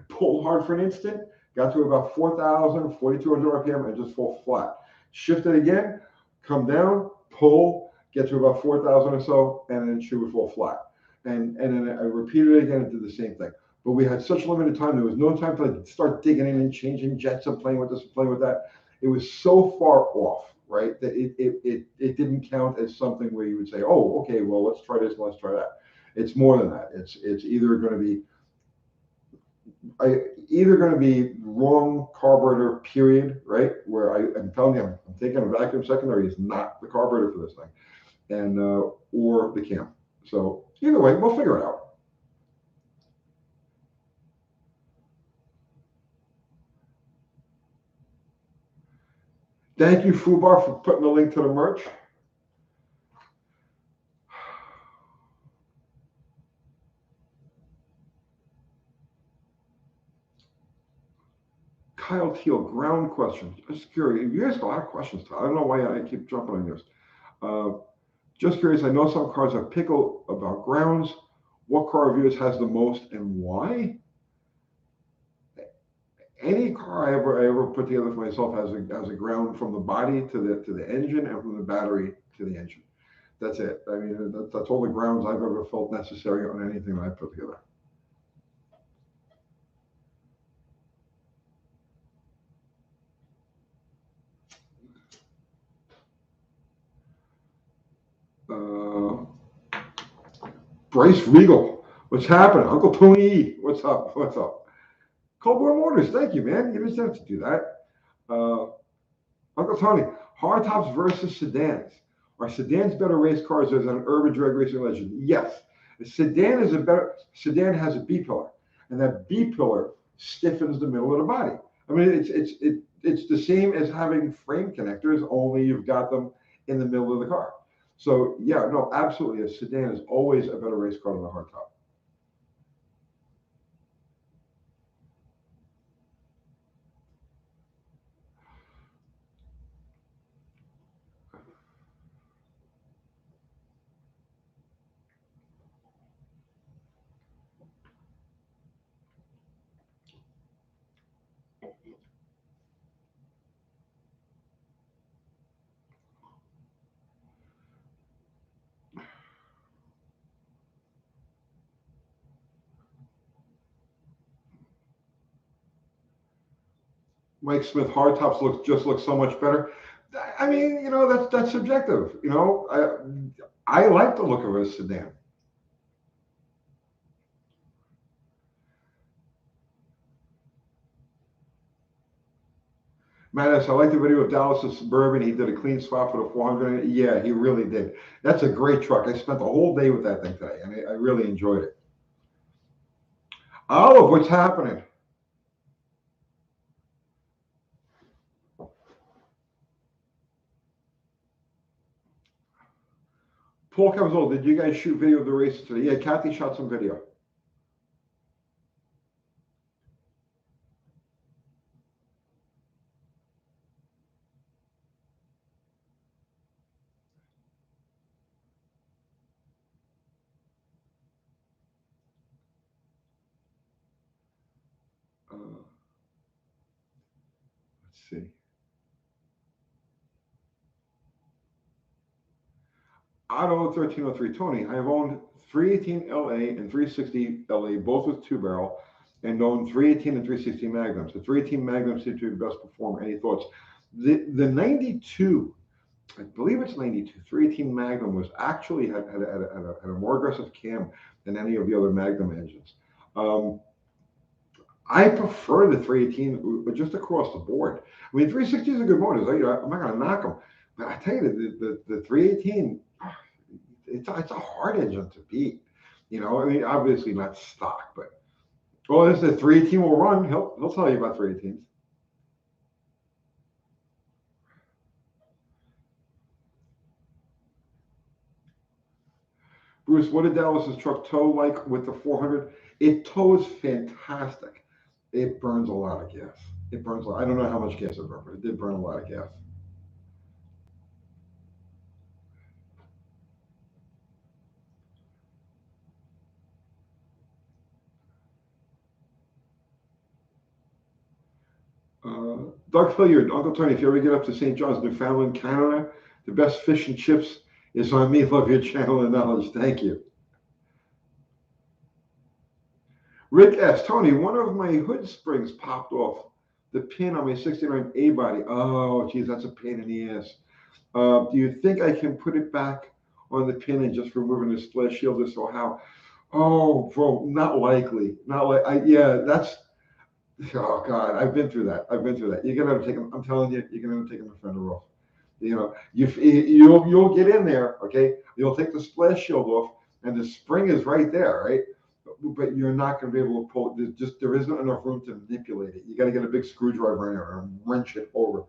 S1: pulled hard for an instant, got to about 4,000, 4,200 RPM, and just fall flat. Shift it again, come down, pull, get to about 4,000 or so, and then she would fall flat. And then I repeated it again and did the same thing. But we had such limited time. There was no time to start digging in and changing jets and playing with this and playing with that. It was so far off. right? That it didn't count as something where you would say, oh, okay, well, let's try this, let's try that. It's more than that. It's either going to be wrong carburetor, period, right? Where I'm telling you, I'm taking a vacuum secondary is not the carburetor for this thing, and or the cam. So either way, we'll figure it out. Thank you, Fubar, for putting the link to the merch. Kyle Teal, ground questions. Just curious. You ask a lot of questions. I don't know why I keep jumping on this. Uh, just curious. I know some cars have pickle about grounds. What car of yours has the most and why? Any car I ever put together for myself has a ground from the body to the engine and from the battery to the engine. That's it. I mean, that's all the grounds I've ever felt necessary on anything I put together. Uh, Bryce Regal, what's happening? Uncle Tony, what's up? What's up? Cold War Motors, thank you, man. You didn't have to do that. Uh, Uncle Tony, hardtops versus sedans. Are sedans better race cars as an urban drag racing legend? Yes. Sedan has a B pillar, and that B pillar stiffens the middle of the body. I mean, it's the same as having frame connectors, only you've got them in the middle of the car. So yeah, no, absolutely, a sedan is always a better race car than a hardtop. Mike Smith hardtops look so much better. I mean, that's subjective. I like the look of a sedan. Mattis, I like the video of Dallas' Suburban. He did a clean swap for the 400. Yeah, he really did. That's a great truck. I spent the whole day with that thing today, and I really enjoyed it. Olive, what's happening? Paul Cavazol, did you guys shoot video of the races today? Yeah, Kathy shot some video. Let's see. Auto 1303 Tony, I have owned 318 LA and 360 LA, both with two barrel, and owned 318 and 360 Magnums. The 318 Magnums seem to be the best performer. Any thoughts? The 92, I believe it's 92, 318 Magnum was actually had a more aggressive cam than any of the other Magnum engines. I prefer the 318, but just across the board. I mean, 360 is a good motor. I'm not going to knock them, but I tell you, the 318, it's a hard engine to beat. I mean, obviously not stock, but well, this is a 318 will run. He'll tell you about 318s. Bruce, what did Dallas's truck tow like with the 400? It tows fantastic. It burns a lot of gas. It burns a lot. I don't know how much gas it burned, but it did burn a lot of gas. Doug Hilliard, Uncle Tony, if you ever get up to St. John's, Newfoundland, Canada, the best fish and chips is on me. Love your channel and knowledge. Thank you. Rick S. Tony, one of my hood springs popped off the pin on my 69 A body. Oh, geez, that's a pain in the ass. Do you think I can put it back on the pin and just removing the splash shield or so how? Oh, bro, not likely. Not like yeah, that's oh God, I've been through that. I've been through that. You're gonna have to take them. I'm telling you, you're gonna have to take them the fender off. You'll get in there, okay? You'll take the splash shield off, and the spring is right there, right? But you're not going to be able to pull it. There isn't enough room to manipulate it. You got to get a big screwdriver in there and wrench it over.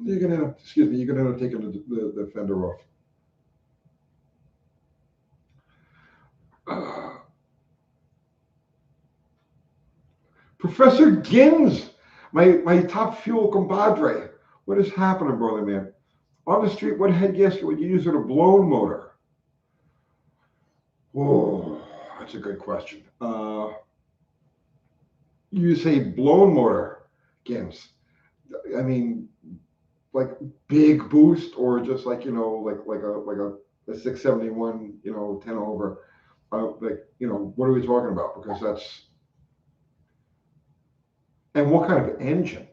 S1: You're gonna have, excuse me, you're gonna have to take the fender off. Uh, Professor Gins, my top fuel compadre. What is happening, brother man? On the street, what head gasket would you use with a blown motor? Oh, that's a good question. You say blown motor, Gins. I mean, like big boost or just like a 671, 10 over. Like what are we talking about? Because that's and what kind of engine?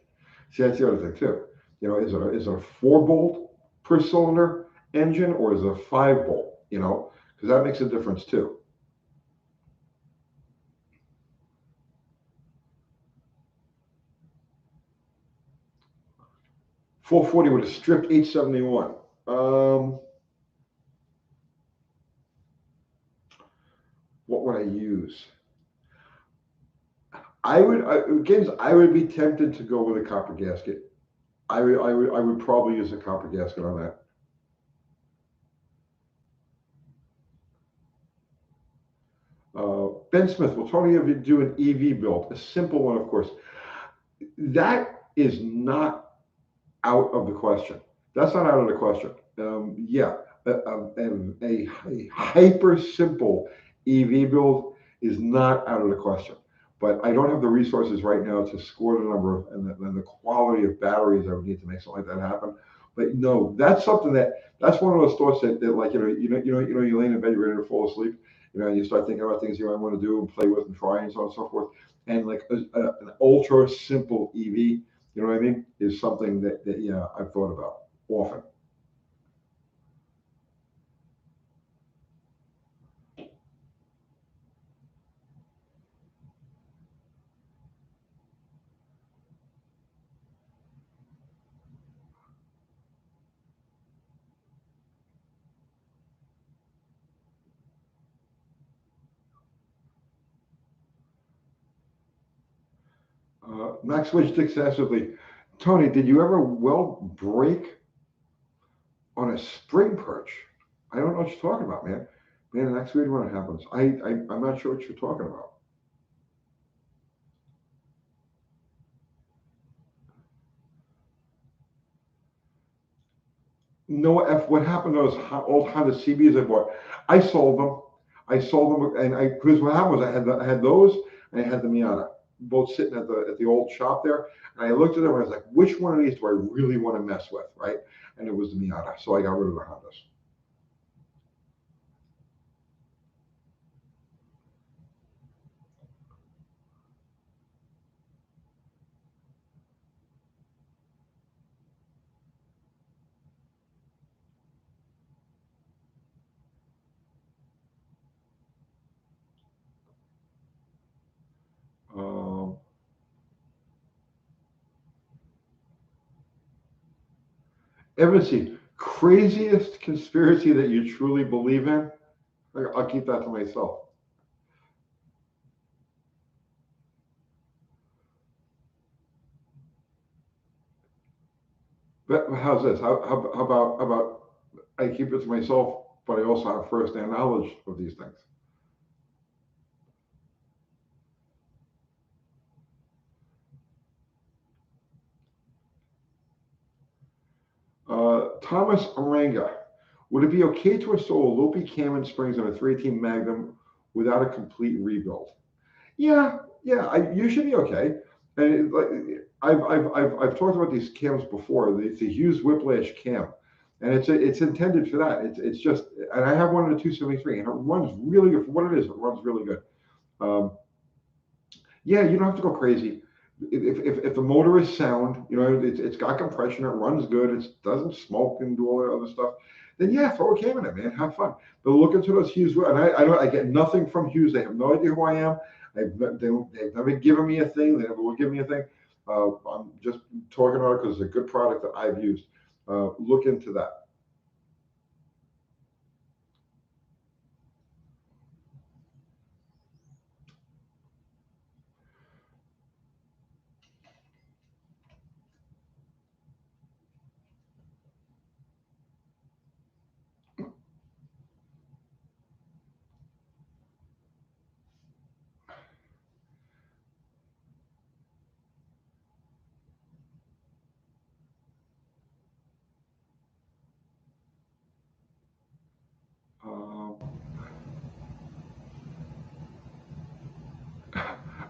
S1: See, that's the other thing too. Is it a 4 bolt per cylinder engine or is it a 5 bolt? Because that makes a difference too. 440 with a stripped 871. What would I use? I would be tempted to go with a copper gasket. I would probably use a copper gasket on that. Ben Smith, will Tony ever do an EV build? A simple one, of course. That is not out of the question. That's not out of the question. Yeah, a hyper simple EV build is not out of the question. But I don't have the resources right now to score the number and the quality of batteries I would need to make something like that happen. But no, that's one of those thoughts that like you lay in bed, you're ready to fall asleep. You start thinking about things you might want to do and play with and try and so on and so forth. And like an ultra simple EV, you know what I mean, is something that yeah, I've thought about often. Max switched successively. Tony, did you ever weld brake on a spring perch? I don't know what you're talking about, man. Man, that's weird when it happens. I'm not sure what you're talking about. No F. What happened to those old Honda CBs I bought? I sold them. And because what happened was I had those and I had the Miata both sitting at the old shop there, and I looked at them and I was like, which one of these do I really want to mess with, right? And it was the Miata, so I got rid of the Hondas. Um, Evan, craziest conspiracy that you truly believe in? I'll keep that to myself. But how's this? How about I keep it to myself, but I also have first-hand knowledge of these things. Thomas Aranga, would it be okay to install a Lopi cam and springs on a 318 Magnum without a complete rebuild? Yeah, yeah, you should be okay. And I've talked about these cams before. It's a Hughes Whiplash cam, and it's intended for that. It's just, and I have one in a 273, and it runs really good for what it is. It runs really good. Um, yeah, you don't have to go crazy. if the motor is sound, it's got compression, it runs good, it doesn't smoke and do all that other stuff, then yeah, throw a cam in it, man, have fun. But look into those Hughes, and I get nothing from Hughes. They have no idea who I am. They've never given me a thing. They never will give me a thing. I'm just talking about it because it's a good product that I've used. Look into that. Um,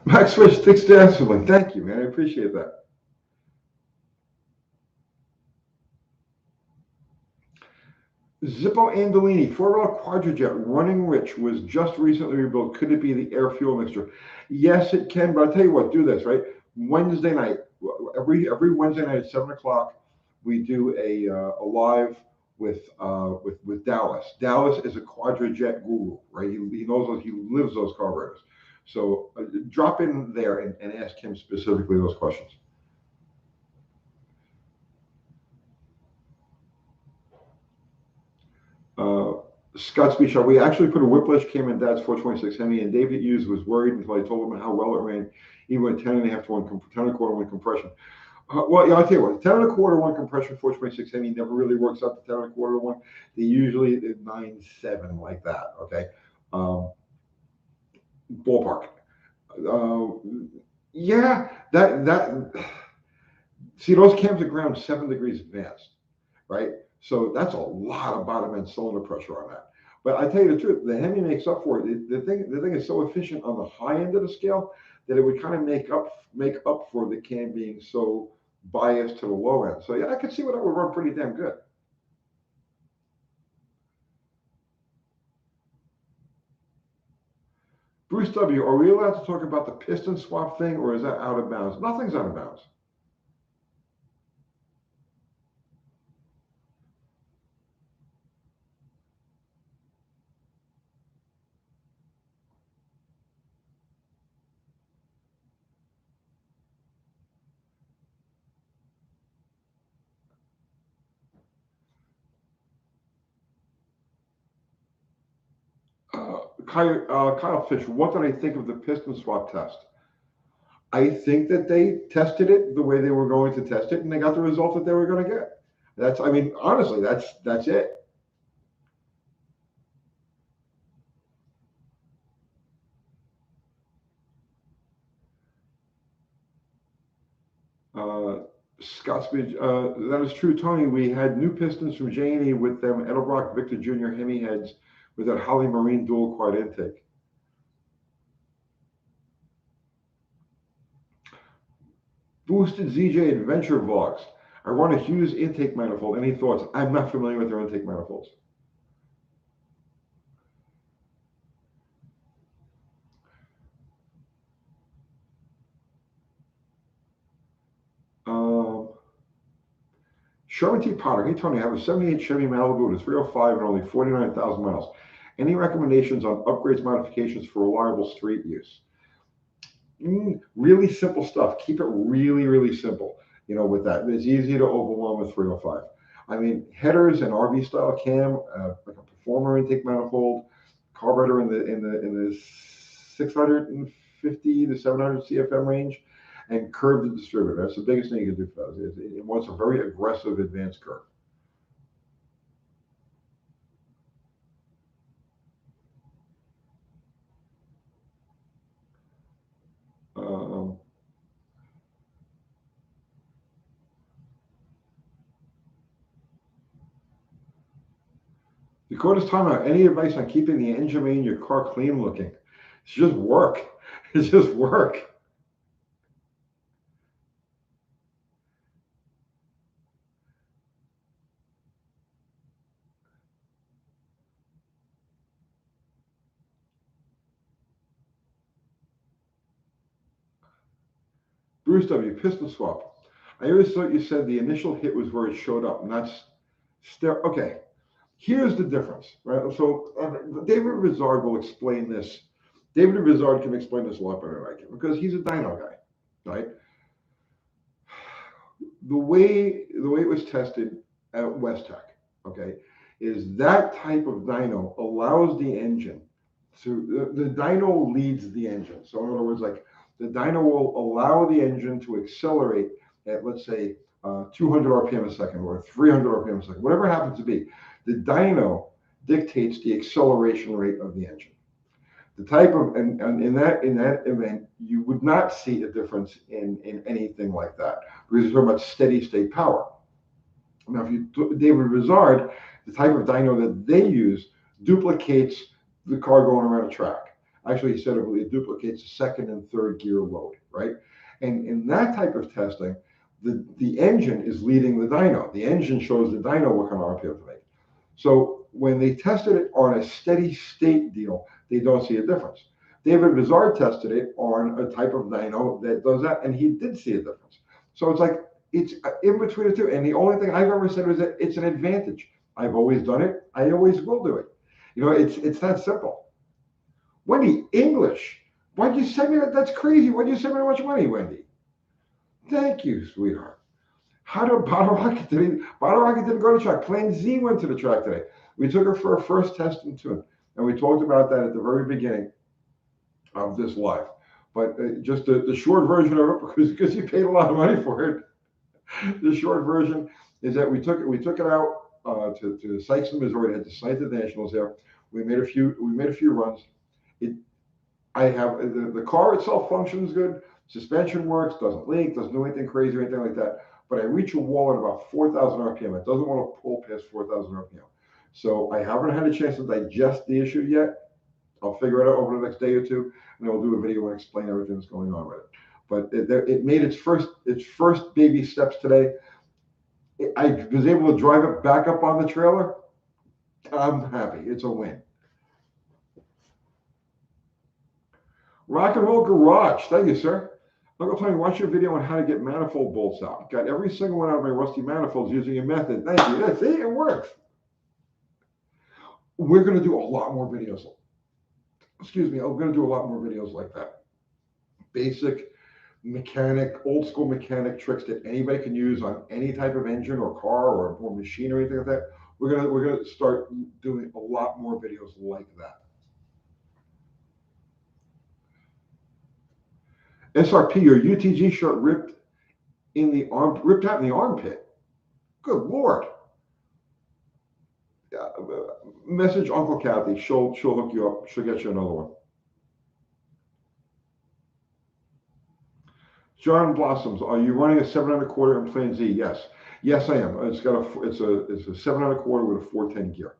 S1: Max Switch sticks to Esselman. Thank you, man. I appreciate that. Zippo Andolini, 4-wheel Quadrajet, running rich, was just recently rebuilt. Could it be the air fuel mixture? Yes, it can, but I'll tell you what, do this, right? Wednesday night, every Wednesday night at 7 o'clock, we do a live with Dallas. Dallas is a Quadrajet guru, right? He knows those, he lives those carburetors. So drop in there and ask him specifically those questions. Uh, Scott Speech, we actually put a whiplash cam in Dad's 426 Hemi, and David Hughes was worried until I told him how well it ran, even at 10 and a half to 1, 10 and a quarter 1 compression. Well, yeah, I'll tell you what, 10 and a quarter 1 compression 426 Hemi never really works out to 10 and a quarter 1. They usually 9.7 like that, okay? Um, Ballpark. Uh, yeah, see, those cams are ground 7 degrees advanced, right? So that's a lot of bottom end cylinder pressure on that. But I tell you the truth, the Hemi makes up for it. The thing is so efficient on the high end of the scale that it would kind of make up for the cam being so biased to the low end. So yeah, I could see what that would run pretty damn good. Bruce W, are we allowed to talk about the piston swap thing, or is that out of bounds? Nothing's out of bounds. Kyle Fish, what did I think of the piston swap test? I think that they tested it the way they were going to test it, and they got the result that they were going to get. I mean, honestly, that's it. Uh, Scottsbridge, that is true, Tony. We had new pistons from J&E with them Edelbrock Victor Jr. Hemi heads with that Holly Marine dual quad intake. Boosted ZJ Adventure Vlogs. I run a Hughes intake manifold. Any thoughts? I'm not familiar with their intake manifolds. Um, Sherman T. Potter. Hey, Tony, I have a 78 Chevy Malibu with a 305 and only 49,000 miles. Any recommendations on upgrades, modifications for reliable street use? Really simple stuff. Keep it really, really simple. With that, it's easy to overwhelm with 305. I mean, headers and RV style cam, like a performer intake manifold, carburetor in the 650 to 700 CFM range, and curve the distributor. That's the biggest thing you can do for those. It wants a very aggressive advanced curve. Um, Dakota's timeout. Any advice on keeping the engine bay in your car clean looking? It's just work. It's just work. Bruce W. Piston swap. I always thought you said the initial hit was where it showed up, not okay. Here's the difference, right? So David Rizard will explain this. David Rizard can explain this a lot better than I can because he's a dyno guy, right? The way it was tested at West Tech, okay, is that type of dyno allows the engine to the dyno leads the engine. So in other words, like the dyno will allow the engine to accelerate at, let's say, 200 RPM a second or 300 RPM a second, whatever it happens to be. The dyno dictates the acceleration rate of the engine. The type of and in that event, you would not see a difference in anything like that because you're talking about steady state power. Now, if you David Rizard, the type of dyno that they use duplicates the car going around a track. Actually, he said it duplicates the second and third gear load, right? And in that type of testing, the engine is leading the dyno. The engine shows the dyno what kind of RPM to make. So when they tested it on a steady state deal, they don't see a difference. David Rizard tested it on a type of dyno that does that, and he did see a difference. So it's like it's in between the two. And the only thing I've ever said was that it's an advantage. I've always done it. I always will do it. You know, it's that simple. Wendy, English. Why'd you send me that? That's crazy. Why'd you send me that much money, Wendy? Thank you, sweetheart. How did Bottle Rocket didn't go to track. Plan Z went to the track today. We took her for her first test and tune, and we talked about that at the very beginning of this live. But just the short version of it, because you paid a lot of money for it. The short version is that we took it out to Sikeston, Missouri. Had to site the nationals there. We made a few runs. The car itself functions good. Suspension works, doesn't leak, doesn't do anything crazy or anything like that. But I reach a wall at about 4,000 RPM. It doesn't want to pull past 4,000 RPM. So I haven't had a chance to digest the issue yet. I'll figure it out over the next day or two, and I'll do a video and explain everything that's going on with it. But it made its first baby steps today. I was able to drive it back up on the trailer. I'm happy. It's a win. Rock and Roll Garage. Thank you, sir. Uncle Tony, watch your video on how to get manifold bolts out. Got every single one out of my rusty manifolds using a method. Thank you. Yeah, see, it works. We're going to do a lot more videos. Excuse me. I'm going to do a lot more videos like that. Basic mechanic, old school mechanic tricks that anybody can use on any type of engine or car or machine or anything like that. We're gonna start doing a lot more videos like that. SRP, your UTG shirt ripped out in the armpit. Good Lord. Message Uncle Kathy. She'll hook you up. She'll get you another one. John Blossoms, are you running a 7.25 in Plan Z? Yes. Yes, I am. It's a 7.25 with a 410 gear.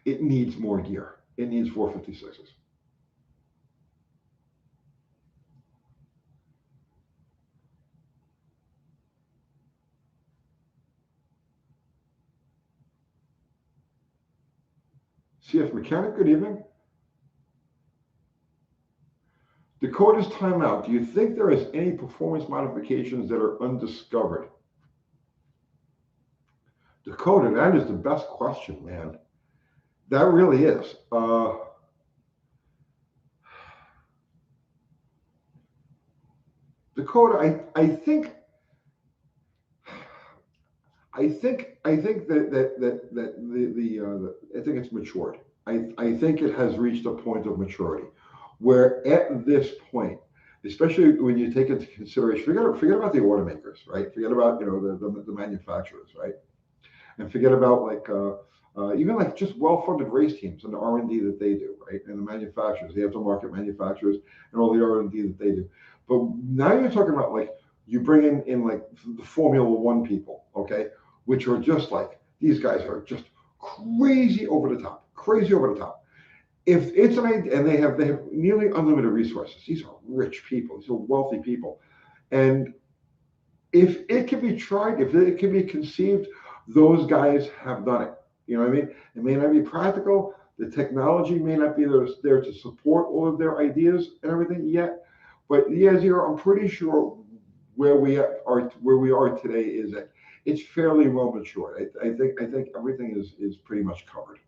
S1: It needs more gear. It needs 456s. CF Mechanic, good evening. Dakota's timeout. Do you think there is any performance modifications that are undiscovered? Dakota, that is the best question, man. That really is. Dakota, I think I think it's matured. I think it has reached a point of maturity where at this point, especially when you take into consideration, forget about the automakers, right? Forget about the manufacturers, right? And forget about even like just well-funded race teams and the R&D that they do, right? And the manufacturers, the aftermarket manufacturers, and all the R&D that they do. But now you're talking about like you bring in like the Formula One people, okay, which are just like these guys are just crazy over the top. If it's an idea, and they have nearly unlimited resources. These are rich people. These are wealthy people, and if it can be tried, if it can be conceived, those guys have done it. You know what I mean? It may not be practical. The technology may not be there to support all of their ideas and everything yet, But yeah, Zero, I'm pretty sure where we are today is that it's fairly well matured. I think everything is pretty much covered.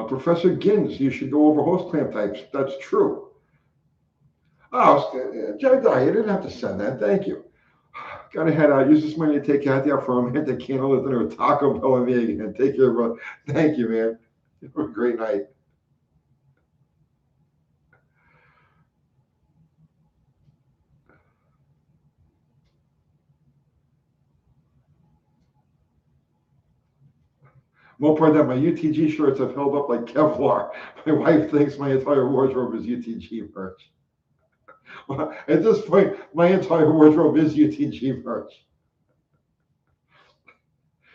S1: Professor Gins, you should go over host clamp types. That's true. Oh, Jedi, you didn't have to send that. Thank you. Gotta head out. Use this money to take Kathy out for a minute. They can't live dinner with Taco Bell and me again. Take care, bro. Thank you, man. Have a great night. More part that my UTG shirts have held up like Kevlar. My wife thinks my entire wardrobe is UTG merch. Well, at this point, my entire wardrobe is UTG merch.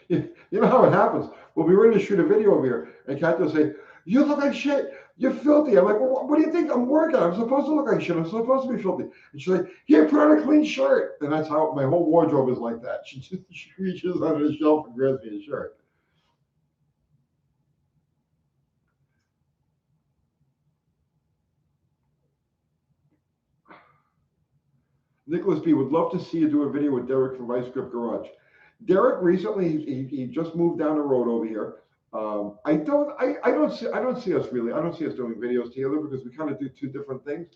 S1: You know how it happens. We'll be ready to shoot a video over here, and Kat will say, "You look like shit. You're filthy." I'm like, "Well, what do you think? I'm working. I'm supposed to look like shit. I'm supposed to be filthy." And she's like, "Here, put on a clean shirt." And that's how my whole wardrobe is like that. She reaches under the shelf and grabs me a shirt. Nicholas B would love to see you do a video with Derek from Vice Grip Garage. Derek recently he just moved down the road over here. I don't see us really. I don't see us doing videos together because we kind of do two different things.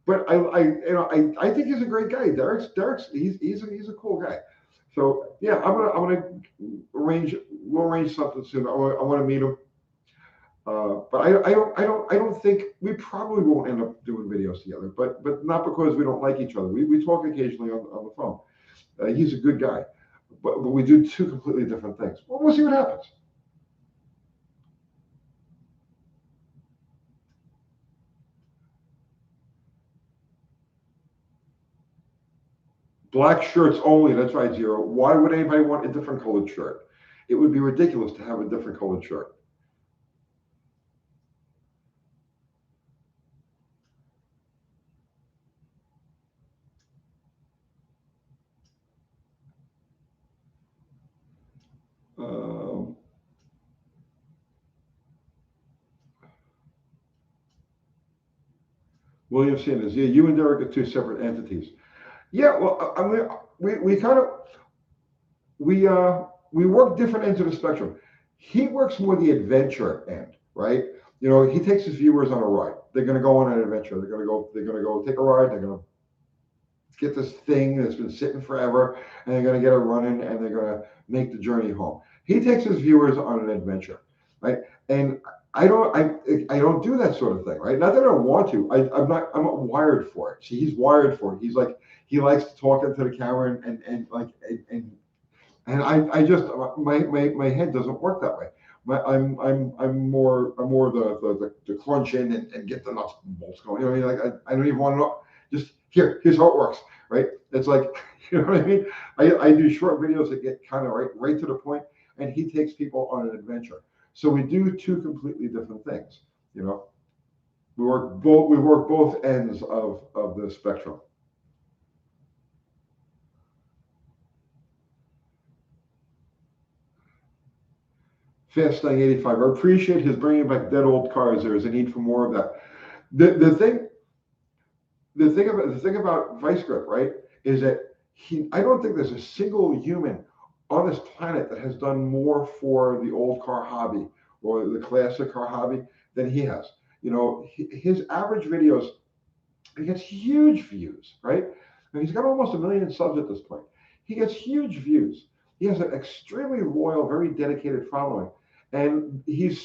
S1: But I think he's a great guy. Derek's he's a cool guy. So yeah, I'm gonna arrange we'll arrange something soon. I want to meet him. But I don't think we probably won't end up doing videos together. But not because we don't like each other. We talk occasionally on the phone. He's a good guy, but we do two completely different things. Well, we'll see what happens. Black shirts only. That's right, Zero. Why would anybody want a different colored shirt? It would be ridiculous to have a different colored shirt. Um, William Sanders. Yeah, you and Derek are two separate entities. Yeah, well, I mean, we kind of we work different ends of the spectrum. He works more the adventure end, right? He takes his viewers on a ride. They're going to go on an adventure. They're going to go take a ride. They're going to get this thing that's been sitting forever, and they're going to get it running, and they're going to make the journey home. He takes his viewers on an adventure, right? And I don't do that sort of thing, right? Not that I don't want to. I'm not wired for it. See, he's wired for it. He's like he likes to talk into the camera and I just my head doesn't work that way. I'm more the crunch in and get the nuts and bolts going. You know what I mean? Like I don't even want to know. Just here's how it works, right? It's like you know what I mean. I do short videos that get kind of right to the point, and he takes people on an adventure. So we do two completely different things. You know, we work both ends of the spectrum. Fastang 85. I appreciate his bringing back dead old cars. There is a need for more of that. The thing about Vice Grip, right, is that I don't think there's a single human on this planet that has done more for the old car hobby or the classic car hobby than he has. His average videos, he gets huge views, right? And he's got almost 1 million subs at this point. He gets huge views. He has an extremely loyal, very dedicated following, and he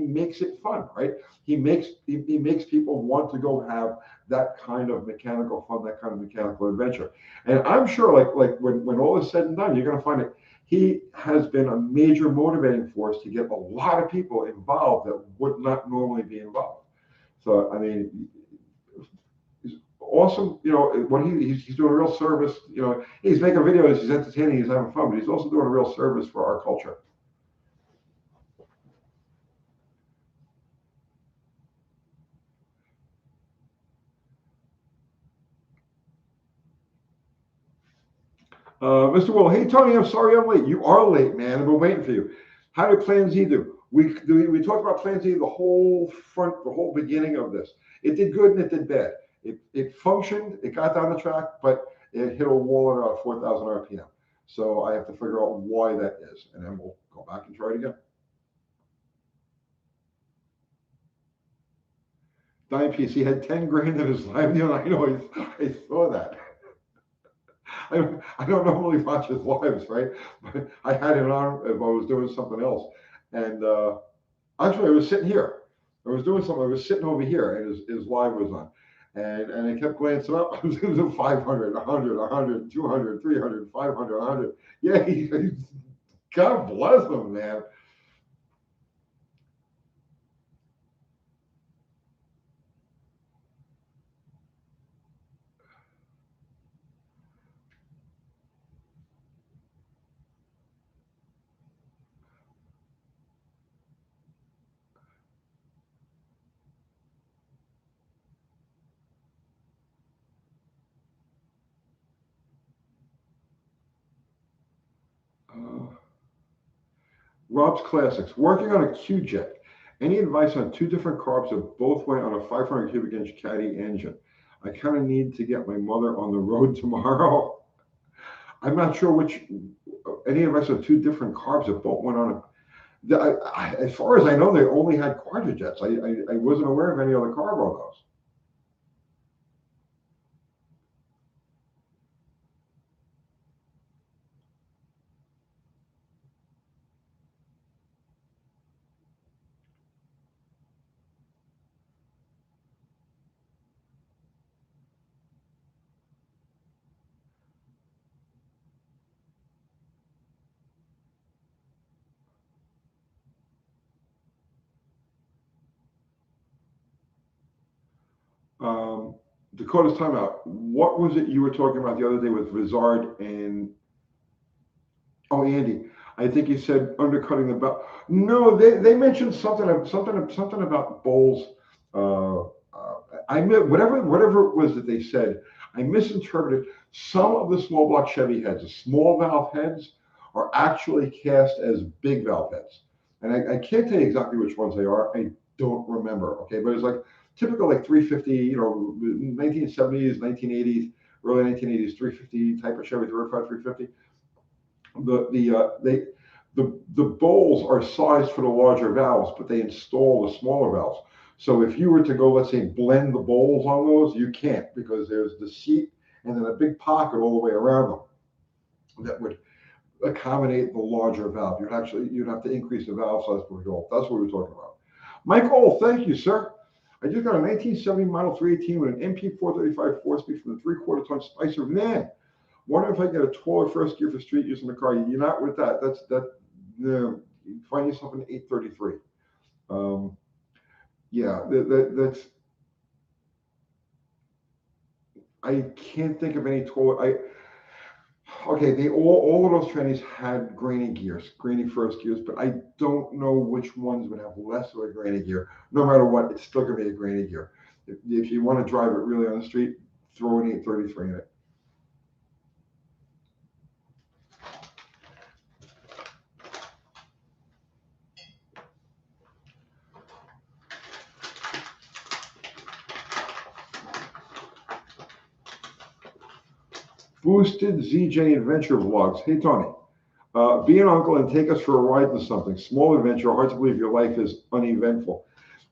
S1: makes it fun, right? He makes people want to go have that kind of mechanical fun, that kind of mechanical adventure. And I'm sure, like when all is said and done, you're going to find it. He has been a major motivating force to get a lot of people involved that would not normally be involved. So I mean, awesome. What he's doing a real service. He's making videos, he's entertaining, he's having fun, but he's also doing a real service for our culture. Mr. Will, hey Tony, I'm sorry I'm late. You are late, man. I've been waiting for you. How did Plan Z do? We talked about Plan Z the whole front, the whole beginning of this. It did good and it did bad. It functioned, it got down the track, but it hit a wall at about 4,000 RPM. So I have to figure out why that is, and then we'll go back and try it again. Dime piece, he had 10 grand in his live deal. I know, I saw that. I don't normally watch his lives, right? But I had it on if I was doing something else. And actually, I was sitting here. I was doing something. I was sitting over here, and his live was on. And I kept glancing up. I was going to do 500, 100, 100, 200, 300, 500, 100. Yeah, God bless him, man. Uh, Rob's Classics. Working on a Q-Jet. Any advice on two different carbs that both went on a 500 cubic inch Caddy engine? I kind of need to get my mother on the road tomorrow. I'm not sure which, any advice on two different carbs that both went on as far as I know, they only had quadrojets. I wasn't aware of any other carb on those. Um, Dakota's timeout. What was it you were talking about the other day with Vizard and oh Andy? I think you said undercutting the belt. No, they mentioned something about bowls. Uh, whatever it was that they said. I misinterpreted. Some of the small block Chevy heads, the small valve heads, are actually cast as big valve heads, and I can't tell you exactly which ones they are. I don't remember. Okay, but it's like typical like 350, 1970s, 1980s, early 1980s, 350 type of Chevy 35 350. The bowls are sized for the larger valves, but they install the smaller valves. So if you were to go, let's say, blend the bowls on those, you can't because there's the seat and then a big pocket all the way around them that would accommodate the larger valve. You'd have to increase the valve size per goal. That's what we're talking about. Michael, thank you, sir. I just got a 1970 Model 318 with an MP 435 4-speed from the 3/4 ton Spicer. Man, wonder if I get a 12 first gear for street use in the car. You're not with that. You find yourself an 833. Um, yeah, that's. I can't think of any 12. Okay, they all of those trannies had grainy gears, grainy first gears, but I don't know which ones would have less of a grainy gear. No matter what, it's still gonna be a grainy gear. If you want to drive it really on the street, throw an 833 in it. Boosted ZJ Adventure Vlogs. Hey Tony, be an uncle and take us for a ride to something. Small adventure. Hard to believe your life is uneventful.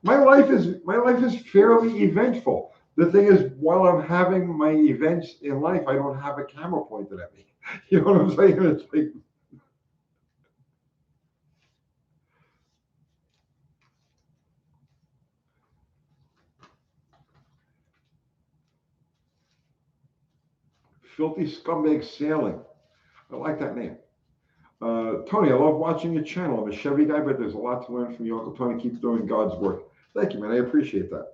S1: My life is fairly eventful. The thing is, while I'm having my events in life, I don't have a camera pointed at me. You know what I'm saying? It's like filthy scumbag sailing. I like that name. Tony, I love watching your channel. I'm a Chevy guy, but there's a lot to learn from you, Uncle Tony. Keep doing God's work. Thank you, man. I appreciate that.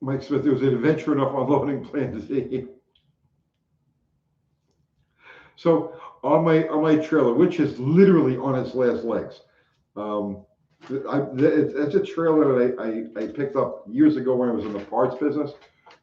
S1: Mike Smith, there was an adventure enough unloading Plan Z. So on my trailer, which is literally on its last legs, it's a trailer that I picked up years ago when I was in the parts business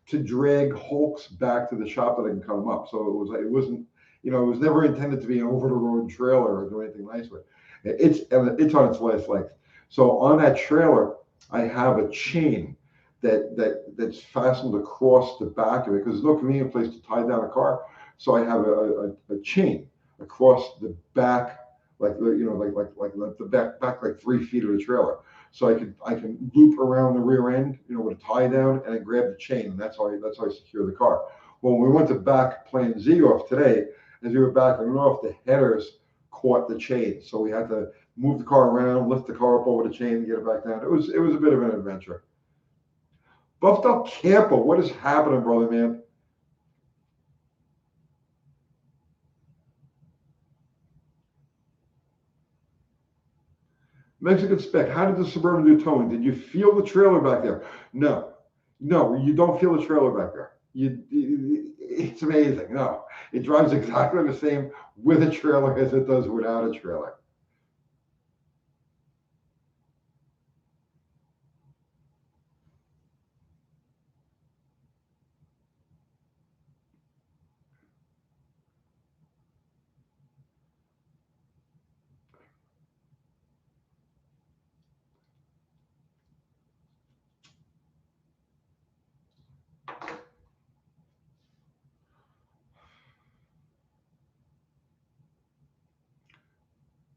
S1: to drag hulks back to the shop that I can cut them up. So it wasn't, it was never intended to be an over the road trailer or do anything nice with it. It's on its last legs. So on that trailer, I have a chain that's fastened across the back of it because there's no convenient place to tie down a car. So I have a chain across the back, like the back like 3 feet of the trailer. So I can loop around the rear end, with a tie down, and then grab the chain, and that's how I secure the car. Well, when we went to back Plan Z off today, as we were backing off, the headers caught the chain, so we had to move the car around, lift the car up over the chain, and get it back down. It was a bit of an adventure. Buffed Up Camper, what is happening, brother man? Mexican Spec, how did the Suburban do towing? Did you feel the trailer back there? No, you don't feel the trailer back there. It's amazing. No, it drives exactly the same with a trailer as it does without a trailer.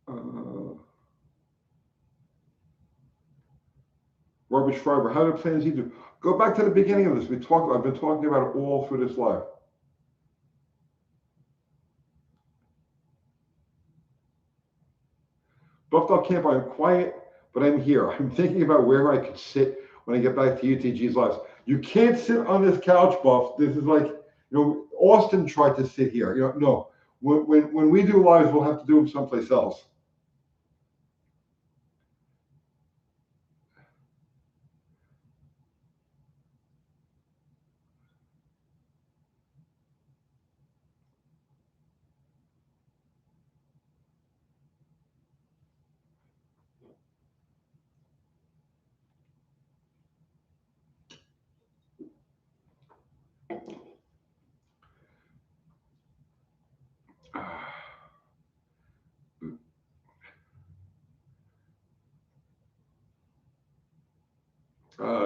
S1: Uh, Robert Schreiber, how did Plan Z do? Go back to the beginning of this. I've been talking about it all through this live. Buffed Up Camp, I'm quiet, but I'm here. I'm thinking about where I could sit when I get back to UTG's lives. You can't sit on this couch, Buff. This is like, Austin tried to sit here. No. When we do lives, we'll have to do them someplace else.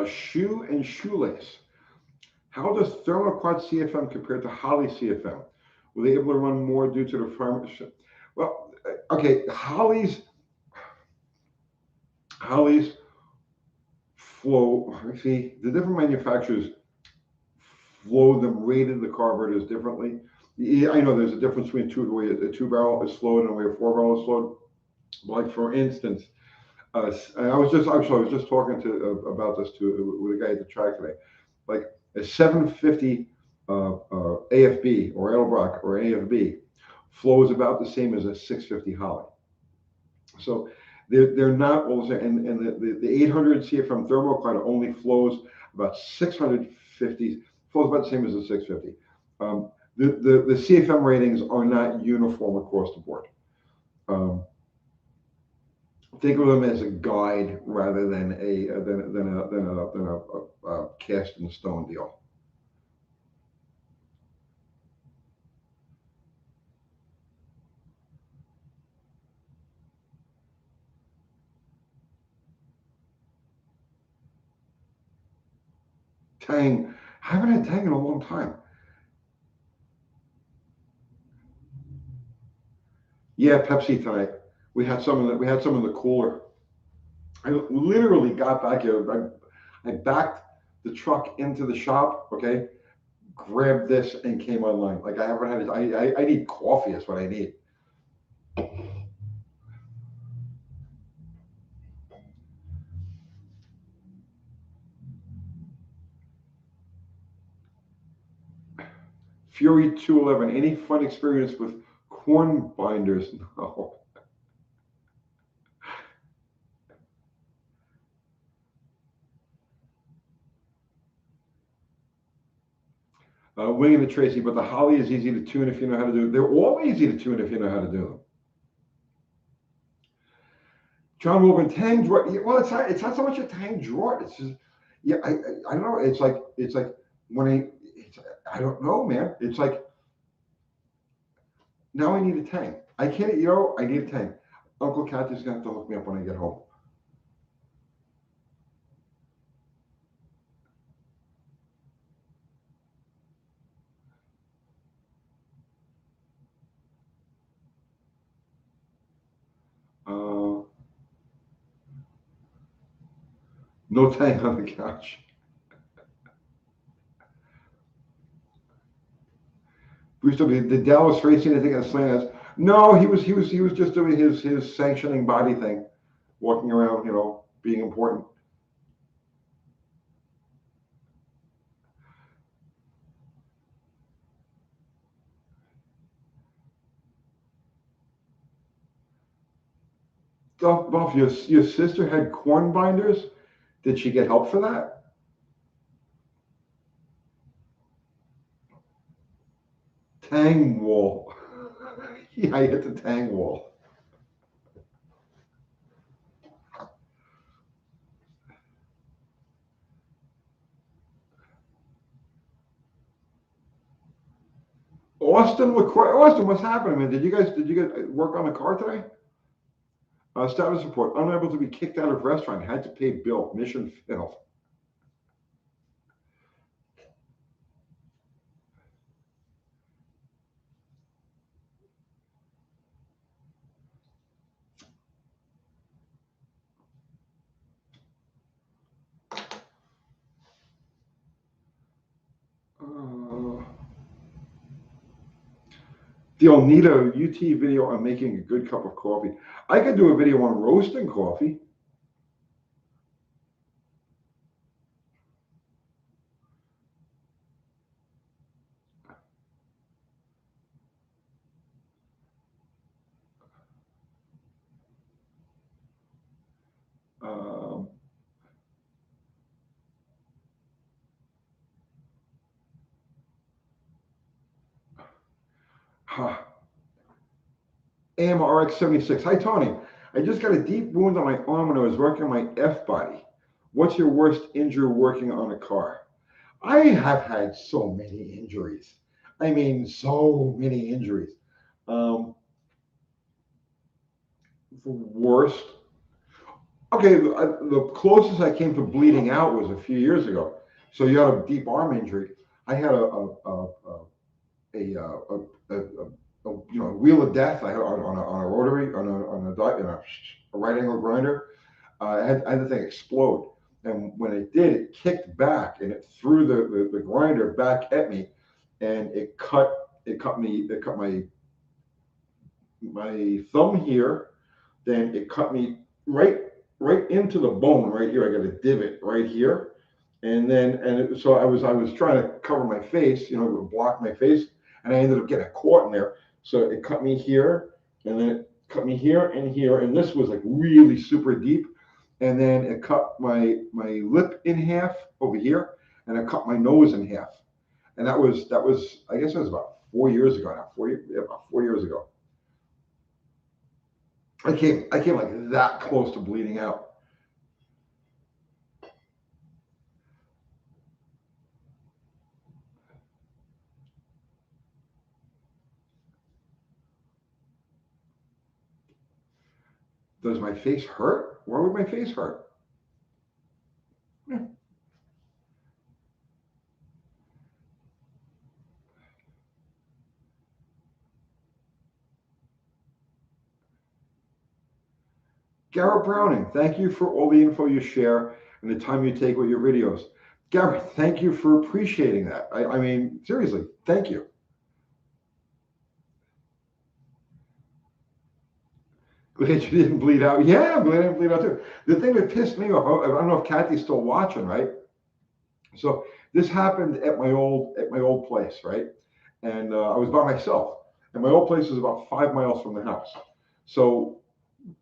S1: Shoe and shoelace. How does thermoquad CFM compare to Holly CFM? Were they able to run more due to the farm? Well, okay, Holly's flow. See, the different manufacturers flow them, rated the carburetors differently. Yeah, I know there's a difference between the way a 2-barrel is flowed and the way a 4-barrel is flowed. Like for instance, I was just talking about this with a guy at the track today. Like a 750 AFB or Edelbrock or AFB flows about the same as a 650 Holly. So they're not all the same. And the 800 CFM thermocline only flows about 650, flows about the same as the 650. The CFM ratings are not uniform across the board. Think of them as a guide rather than a cast in stone deal. Tang, I haven't had Tang in a long time. Yeah, Pepsi tonight. We had some in the cooler. I literally got back here. I backed the truck into the shop. Okay, grabbed this and came online. Like I haven't had it. I need coffee. Is what I need. Fury 211. Any fun experience with corn binders? No. Wing and the Tracy, but the Holly is easy to tune if you know how to do it. They're all easy to tune if you know how to do them. John Wilburn, tang drawer. Well, it's not so much a tang drawer. It's just, yeah, I don't know. It's like when I don't know, man. It's like now I need a tang. I can't, I need a tang. Uncle Kathy's gonna have to hook me up when I get home. Uh, no tang on the couch. Bruce W. Did Dallas racing anything at Slant? No, he was just doing his sanctioning body thing, walking around, being important. Buff, your sister had corn binders. Did she get help for that? Tang wall. Yeah, I hit the tang wall. Austin, Austin, what's happening, man? Did you guys work on the car today? Status report: unable to be kicked out of restaurant. Had to pay bill. Mission failed. Uh, They'll need a UT video on making a good cup of coffee. I could do a video on roasting coffee. Um, huh. AMRX 76. Hi, Tony. I just got a deep wound on my arm when I was working on my F body. What's your worst injury working on a car? I have had so many injuries. I mean, so many injuries. Um, the worst. Okay, the closest I came to bleeding out was a few years ago. So you had a deep arm injury. I had a wheel of death. I had on a rotary a right angle grinder. I had the thing explode, and when it did, it kicked back and it threw the grinder back at me, and it cut my thumb here. Then it cut me right into the bone right here. I got a divot right here, and then so I was trying to cover my face, block my face, and I ended up getting caught in there. So it cut me here, and then it cut me here, and this was like really super deep, and then it cut my lip in half over here, and it cut my nose in half, and that was I guess it was about 4 years ago now, about 4 years ago. I came like that close to bleeding out. Does my face hurt? Why would my face hurt? Yeah. Garrett Browning, thank you for all the info you share and the time you take with your videos. Garrett, thank you for appreciating that. I mean, seriously, thank you. Glad you didn't bleed out. Yeah, I'm glad I didn't bleed out too. The thing that pissed me off, I don't know if Kathy's still watching, right? So this happened at my old place, right? And I was by myself, and my old place was about 5 miles from the house. So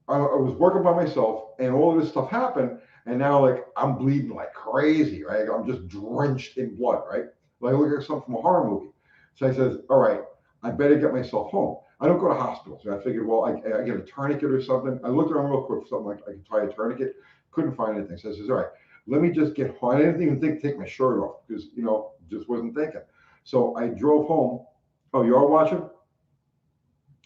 S1: I was working by myself, and all of this stuff happened, and now like I'm bleeding like crazy, right? I'm just drenched in blood, right? like look at something from a horror movie. So I says, all right, I better get myself home. I don't go to hospitals. So I figured, well, I get a tourniquet or something. I looked around real quick for something like I could try a tourniquet. Couldn't find anything. So I says, all right, let me just get home. I didn't even think to take my shirt off because, just wasn't thinking. So I drove home. Oh, you are watching?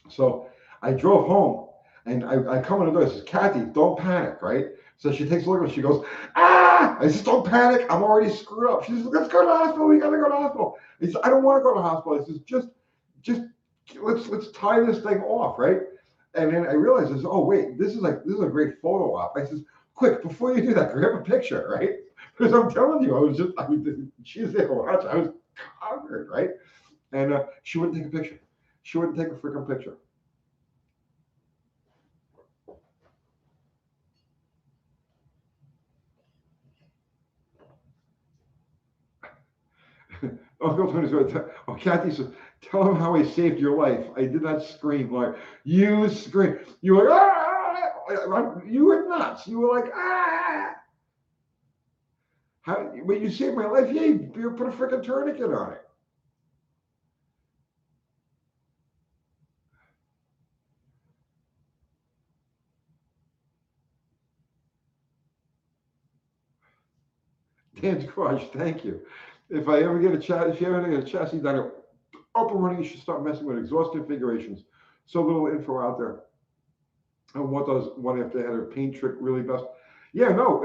S1: So I drove home and I come in the door. I says, Kathy, don't panic, right? So she takes a look at me. She goes, ah! I says, don't panic. I'm already screwed up. She says, let's go to the hospital. We got to go to the hospital. I says, I don't want to go to the hospital. I says, just let's tie this thing off, right? And then I realized, this, oh wait, this is a great photo op. I says, quick, before you do that, grab a picture, right? Because I'm telling you, she's there to watch. I was covered, right? And she wouldn't take a picture. She wouldn't take a freaking picture. Uncle Tony's going to tell, oh, Kathy says, tell him how I saved your life. I did not scream like you scream. You were like, ah! You were nuts. You were like, ah! How, when you saved my life, yeah, you put a freaking tourniquet on it. Dan's Crush, thank you. If I ever get a if you ever get a chassis done up and running, you should start messing with exhaust configurations. So little info out there on what does one if they had a paint trick really best. Yeah, no,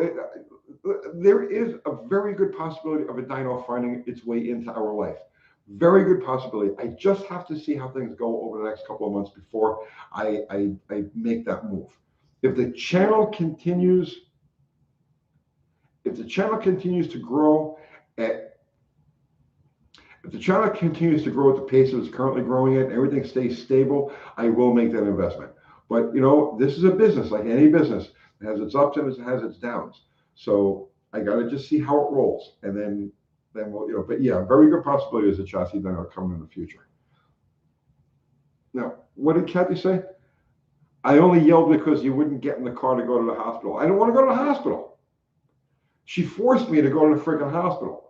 S1: there is a very good possibility of a dyno finding its way into our life. Very good possibility. I just have to see how things go over the next couple of months before I make that move. If the channel continues, if the channel continues to grow at if the channel continues to grow at the pace it's currently growing at and everything stays stable, I will make that investment. But this is a business like any business. It has its ups and it has its downs. So I got to just see how it rolls, and then we'll. But yeah, very good possibility is a chassis then will come in the future. Now, what did Kathy say? I only yelled because you wouldn't get in the car to go to the hospital. I don't want to go to the hospital. She forced me to go to the freaking hospital.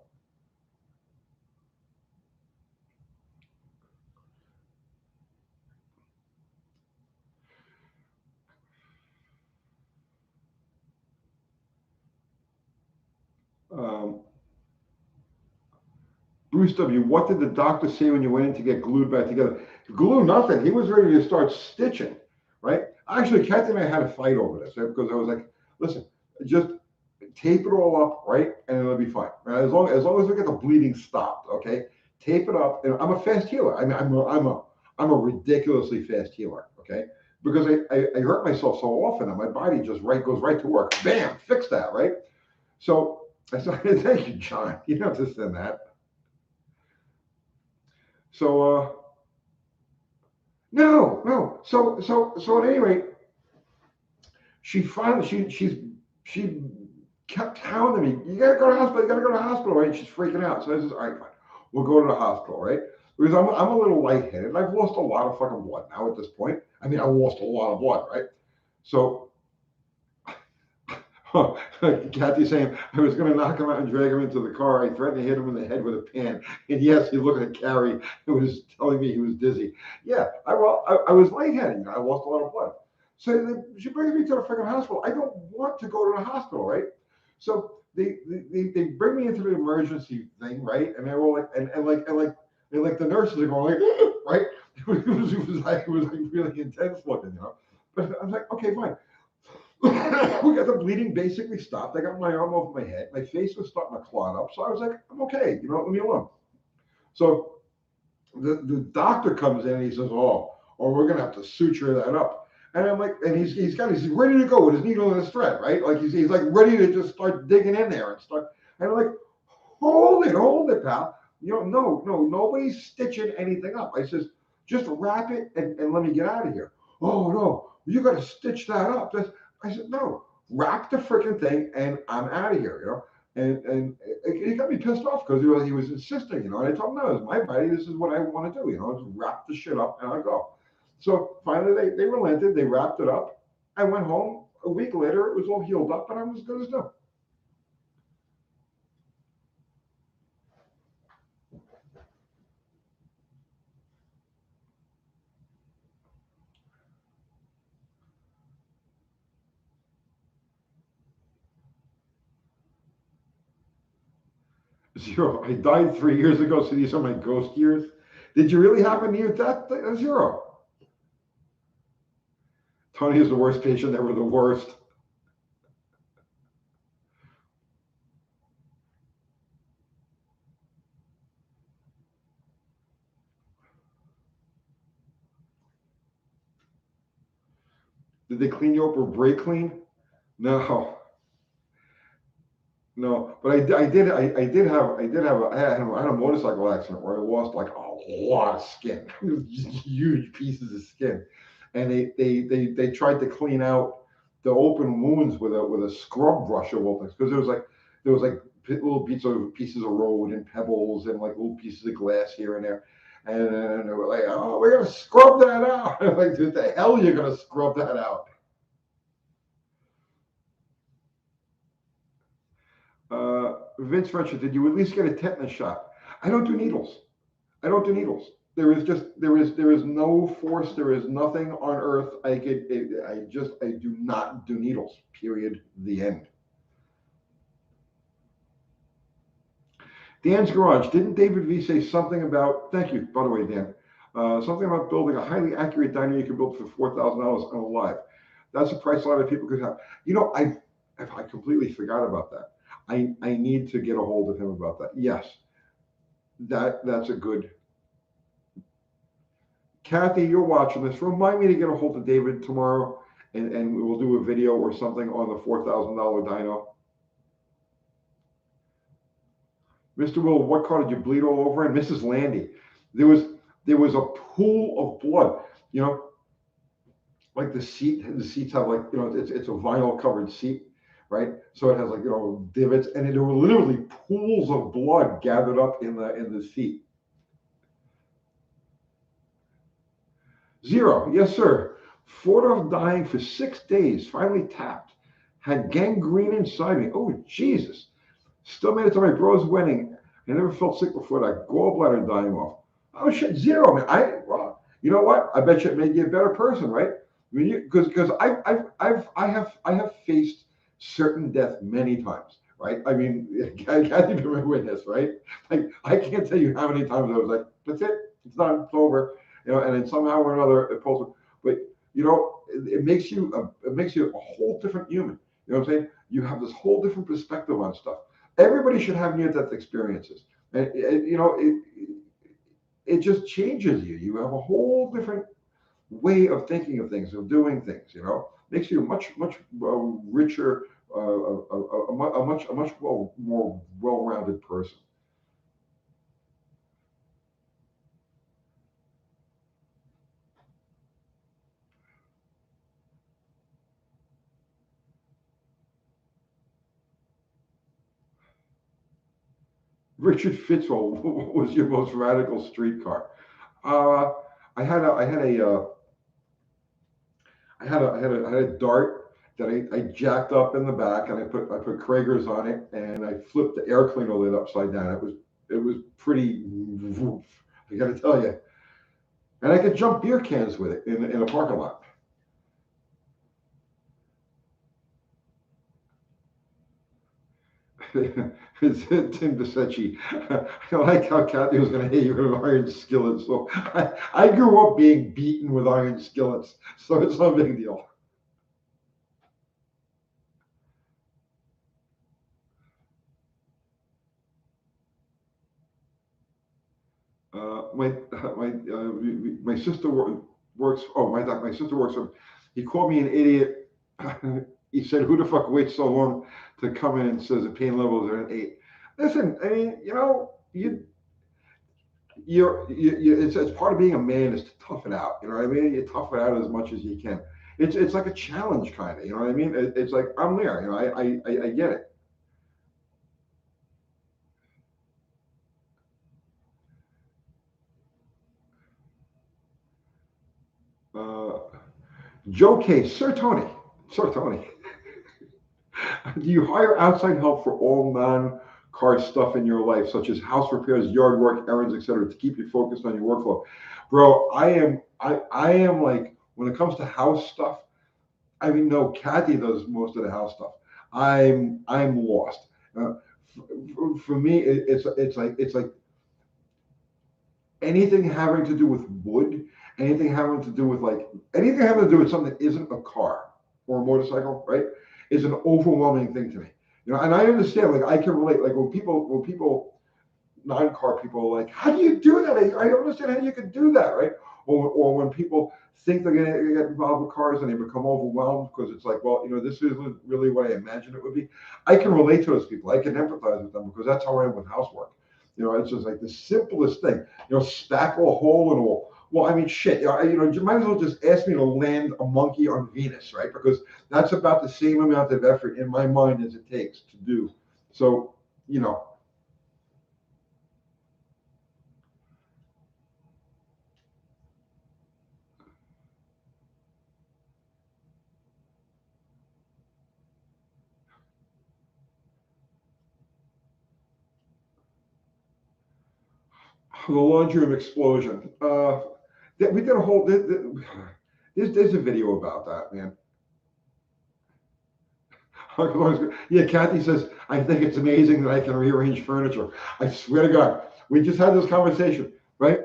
S1: Um, Bruce W., what did the doctor say when you went in to get glued back together? Glue nothing. He was ready to start stitching, right? Actually, Kathy and I had a fight over this, right? Because I was like, listen, just tape it all up, right? And it'll be fine. Right? As long as we get the bleeding stopped, okay? Tape it up. And I'm a fast healer. I mean, I'm a ridiculously fast healer, okay? Because I hurt myself so often that my body just goes right to work. Bam, fix that, right? So I said, thank you, John. You don't have to send that. So no. So at any rate, she finally she kept telling me, you gotta go to the hospital, you gotta go to the hospital, right? She's freaking out. So I says, all right, fine, we'll go to the hospital, right? Because I'm a little lightheaded. I've lost a lot of fucking blood now at this point. I mean, I lost a lot of blood, right? So Kathy's saying I was going to knock him out and drag him into the car. I threatened to hit him in the head with a pan. And yes, he looked at Carrie, who was telling me he was dizzy. Yeah, I was lightheaded. I lost a lot of blood. So she brings me to the freaking hospital. I don't want to go to the hospital, right? So they bring me into the emergency thing, right? And they're all like, and like the nurses are going like, right? It was like really intense looking. But I was like, okay, fine. We got the bleeding basically stopped. I got my arm over my head. My face was starting to clot up. So I was like, I'm okay. Let me alone. So the doctor comes in and he says, we're going to have to suture that up. And I'm like, and he's ready to go with his needle and his thread, right? Like he's like ready to just start digging in there and start. And I'm like, hold it, pal. No, nobody's stitching anything up. I says, just wrap it and let me get out of here. Oh no, you got to stitch that up. I said, no, wrap the freaking thing and I'm out of here, And he got me pissed off because he was insisting, And I told him, no, it's my body. This is what I want to do, just wrap the shit up and I'll go. So finally they relented. They wrapped it up. I went home. A week later, it was all healed up and I'm as good as new. Zero. I died 3 years ago, so these are my ghost years. Did you really have a near death? Zero. Tony is the worst patient ever, the worst. Did they clean you up or brake clean? No. No, but I had a motorcycle accident where I lost like a lot of skin, just huge pieces of skin, and they tried to clean out the open wounds with a scrub brush of all things because there was like little pieces of road and pebbles and like little pieces of glass here and there, and they were like, oh, we're gonna scrub that out. I'm like, dude, the hell you're gonna scrub that out? Vince Fletcher, did you at least get a tetanus shot? I don't do needles. I don't do needles. There is no force. There is nothing on earth I do not do needles. Period. The end. Dan's Garage. Didn't David V say something about? Thank you, by the way, Dan. Something about building a highly accurate diner you can build for $4,000 on a live. That's a price a lot of people could have. I completely forgot about that. I need to get a hold of him about that. Yes, that's a good. Kathy, you're watching this. Remind me to get a hold of David tomorrow, and we'll do a video or something on the $4,000 dyno. Mr. Will, what car did you bleed all over? And Mrs. Landy, there was a pool of blood. Like the seats have like it's a vinyl covered seat, right? So it has like divots, and there were literally pools of blood gathered up in the seat. Zero, yes sir. Fordov dying for 6 days, finally tapped. Had gangrene inside me. Oh Jesus! Still made it to my bro's wedding. I never felt sick before that. Gallbladder dying off. Oh shit, zero man. Well, you know what? I bet you it made you a better person, right? I mean, because I have faced certain death many times, right? I mean, I can't even remember this, right? Like I can't tell you how many times I was like, that's it, it's done, it's over, and then somehow or another it pulls. But it makes you a whole different human. You know what I'm saying? You have this whole different perspective on stuff. Everybody should have near-death experiences, and it just changes you. You have a whole different way of thinking of things, of doing things. Makes you a much richer, a much more well-rounded person. Richard Fitzroy, what was your most radical streetcar? Uh, I had a dart that I jacked up in the back, and I put Kragers on it, and I flipped the air cleaner lid upside down. It was pretty. I got to tell you, and I could jump beer cans with it in a parking lot. It's Tim Bisecci. I like how Kathy was going to hit you with an iron skillet. So I grew up being beaten with iron skillets, so it's no big deal. My sister works. Oh, my sister works. He called me an idiot. He said, "Who the fuck waits so long to come in and says the pain levels are an 8?" Listen, I mean, it's part of being a man is to tough it out. You know what I mean? You tough it out as much as you can. It's like a challenge, kind of. You know what I mean? It's like I'm there. I get it. Uh, Joe Case, Sir Tony. Do you hire outside help for all non-car stuff in your life, such as house repairs, yard work, errands, etc., to keep you focused on your workflow? Bro, I am like when it comes to house stuff. I mean, no, Kathy does most of the house stuff. I'm lost. for me, it's like anything having to do with wood, anything having to do with like anything having to do with something that isn't a car or a motorcycle, right, is an overwhelming thing to me. And I understand, like I can relate, like when people non-car people are like, how do you do that? I don't understand how you can do that, right? Or when people think they're going to get involved with cars and they become overwhelmed because it's like, well, this isn't really what I imagined it would be. I can relate to those people. I can empathize with them because that's how I am with housework. It's just like the simplest thing. Spackle a hole in a wall. Well, I mean, shit. You might as well just ask me to land a monkey on Venus, right? Because that's about the same amount of effort in my mind as it takes to do. So, you know, the laundry room explosion. We did a whole. There's a video about that, man. Yeah, Kathy says, I think it's amazing that I can rearrange furniture. I swear to God, we just had this conversation, right?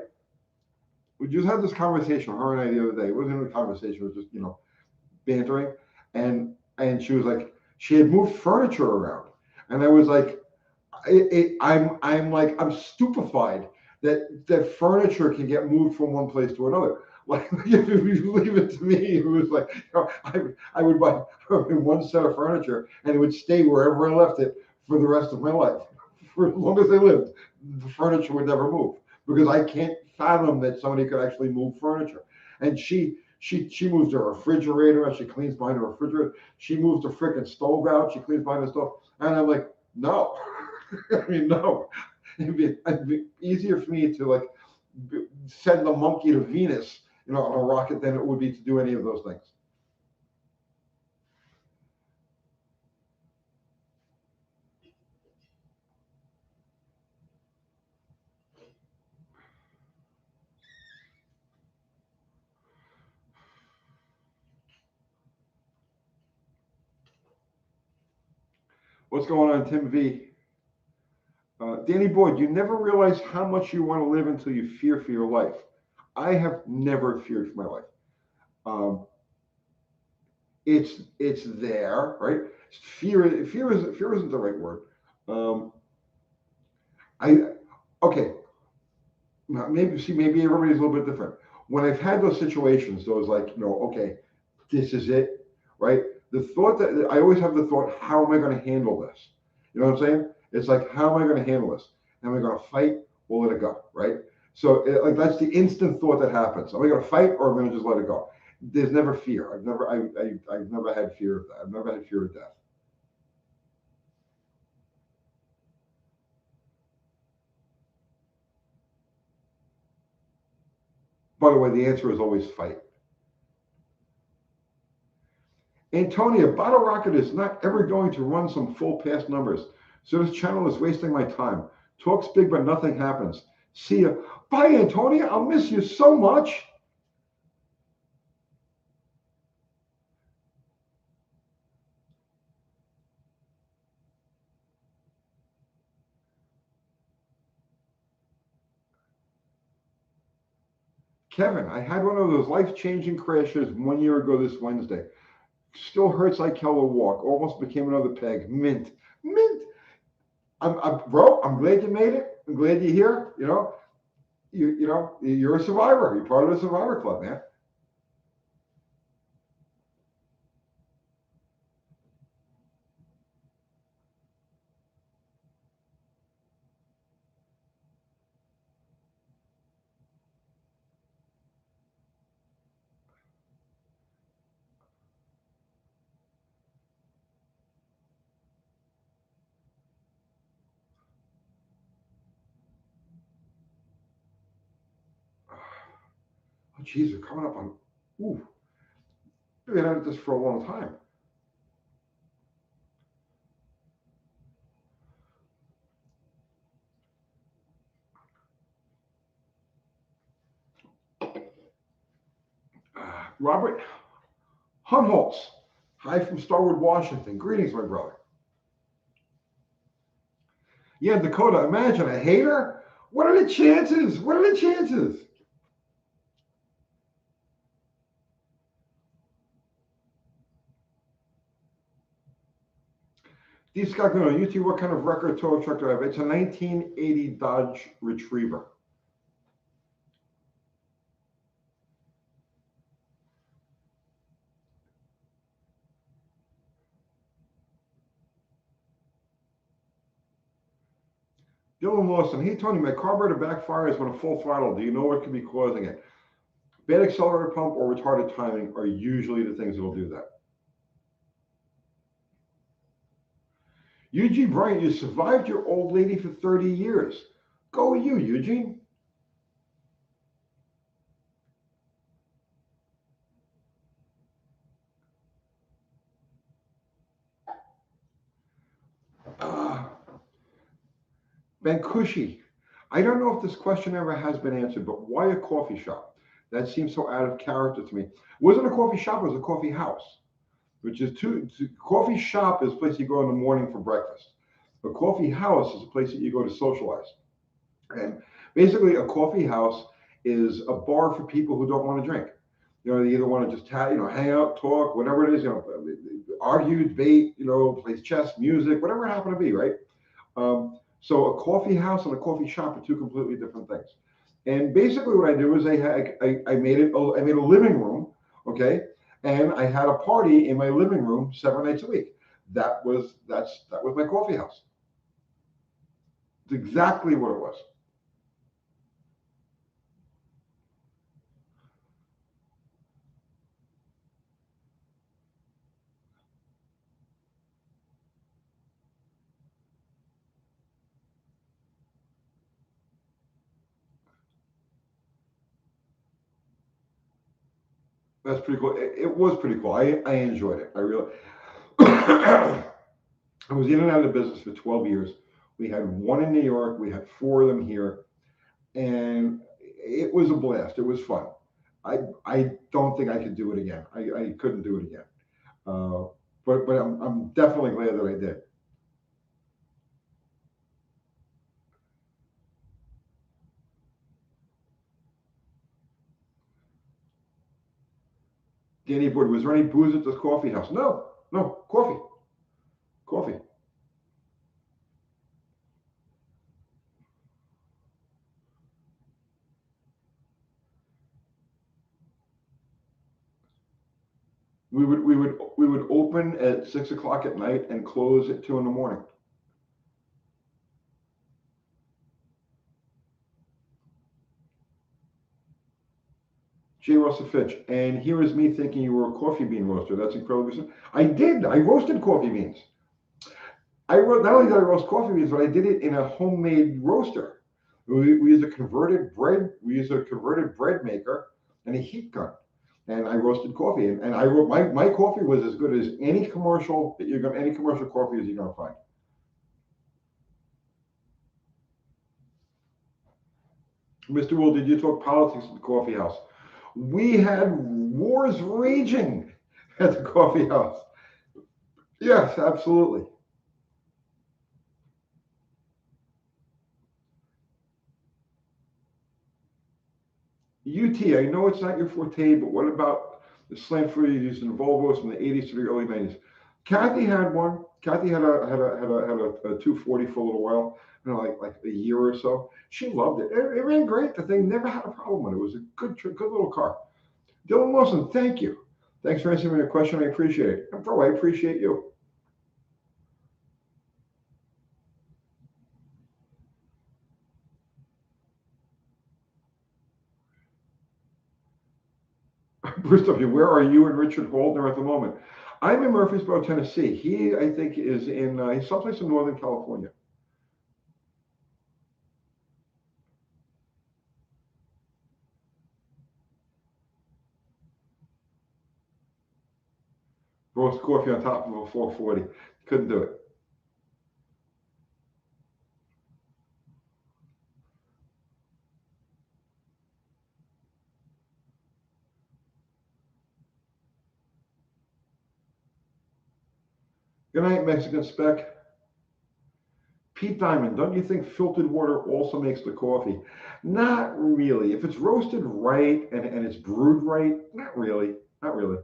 S1: We just had this conversation, her and I, the other day. It wasn't even a conversation, it was just, bantering. And she was like, she had moved furniture around. And I was like, I'm stupefied that furniture can get moved from one place to another. Like if you leave it to me, it was like I would buy one set of furniture and it would stay wherever I left it for the rest of my life. For as long as I lived, the furniture would never move because I can't fathom that somebody could actually move furniture. And she moves her refrigerator and she cleans behind the refrigerator. She moves the freaking stove out. She cleans behind the stove, and I'm like, no. I mean, no. It'd be easier for me to like send the monkey to Venus, on a rocket than it would be to do any of those things. What's going on, Tim V? Danny Boyd, you never realize how much you want to live until you fear for your life. I have never feared for my life. Um, it's there, right? Fear isn't the right word. Um, I okay. Maybe everybody's a little bit different. When I've had those situations, those like, okay, this is it, right? The thought that I always have the thought, how am I going to handle this? You know what I'm saying? It's like, how am I going to handle this? Am I going to fight or let it go, right? So like that's the instant thought that happens. Am I going to fight or am I going to just let it go? There's never fear. I've never had fear of that. I've never had fear of death. By the way, the answer is always fight. Antonia, Bottle Rocket is not ever going to run some full past numbers. So this channel is wasting my time. Talks big, but nothing happens. See ya. Bye, Antonia. I'll miss you so much. Kevin, I had one of those life-changing crashes 1 year ago this Wednesday. Still hurts like hell to walk. Almost became another peg. Mint. Mint. Bro, I'm glad you made it. I'm glad you're here. You're a survivor. You're part of the survivor club, man. Oh, geez, we're coming up on. Ooh, we've been at this for a long time. Robert Hunholtz. Hi from Starwood, Washington. Greetings, my brother. Yeah, Dakota, imagine a hater. What are the chances? What are the chances? D. Scott Glenn, UT, what kind of record tow truck do I have? It's a 1980 Dodge Retriever. Dylan Lawson, hey Tony, my carburetor backfires when a full throttle. Do you know what could be causing it? Bad accelerator pump or retarded timing are usually the things that will do that. Eugene Bryant, you survived your old lady for 30 years. Go you, Eugene. Uh, Bankushi, I don't know if this question ever has been answered, but why a coffee shop? That seems so out of character to me. It wasn't a coffee shop, it was a coffee house, which is coffee shop is a place you go in the morning for breakfast. A coffee house is a place that you go to socialize. And basically, a coffee house is a bar for people who don't want to drink. You know, they either want to just hang out, talk, whatever it is, argue, debate, play chess, music, whatever it happened to be, right? So a coffee house and a coffee shop are two completely different things. And basically, what I do is I made a living room, okay, and I had a party in my living room 7 nights a week. That was my coffee house. It's exactly what it was. That's pretty cool. It was pretty cool. I enjoyed it. I really. I was in and out of the business for 12 years. We had one in New York. We had four of them here, and it was a blast. It was fun. I don't think I could do it again. I couldn't do it again. Uh, but I'm definitely glad that I did. Danny Boyd, was there any booze at this coffee house? No, no, coffee, coffee. We would open at 6 o'clock at night and close at 2 in the morning. J. Russell Fitch, and here is me thinking you were a coffee bean roaster. That's incredibly. I did. I roasted coffee beans. Not only did I roast coffee beans, but I did it in a homemade roaster. We used a converted bread. We used a converted bread maker and a heat gun, and I roasted coffee. And I wrote my coffee was as good as any commercial that you're going any commercial coffee as you're going to find. Mr. Will, did you talk politics at the coffee house? We had wars raging at the coffee house. Yes, absolutely. UT, I know it's not your forte, but what about the slant for you using Volvos from the 80s to the early 90s? Kathy had one. Kathy had a 240 for a little while, like a year or so. She loved it. It ran great. The thing never had a problem with it. It was a good little car. Dylan Wilson, thank you. Thanks for answering my question. I appreciate it. And bro, I appreciate you. Bruce W., where are you and Richard Waldner at the moment? I'm in Murfreesboro, Tennessee. He, I think, is in he's someplace in Northern California. Roast coffee on top of a 440. Couldn't do it. Good night, Mexican Spec. Pete Diamond, don't you think filtered water also makes the coffee? Not really. If it's roasted right and it's brewed right, not really. Not really.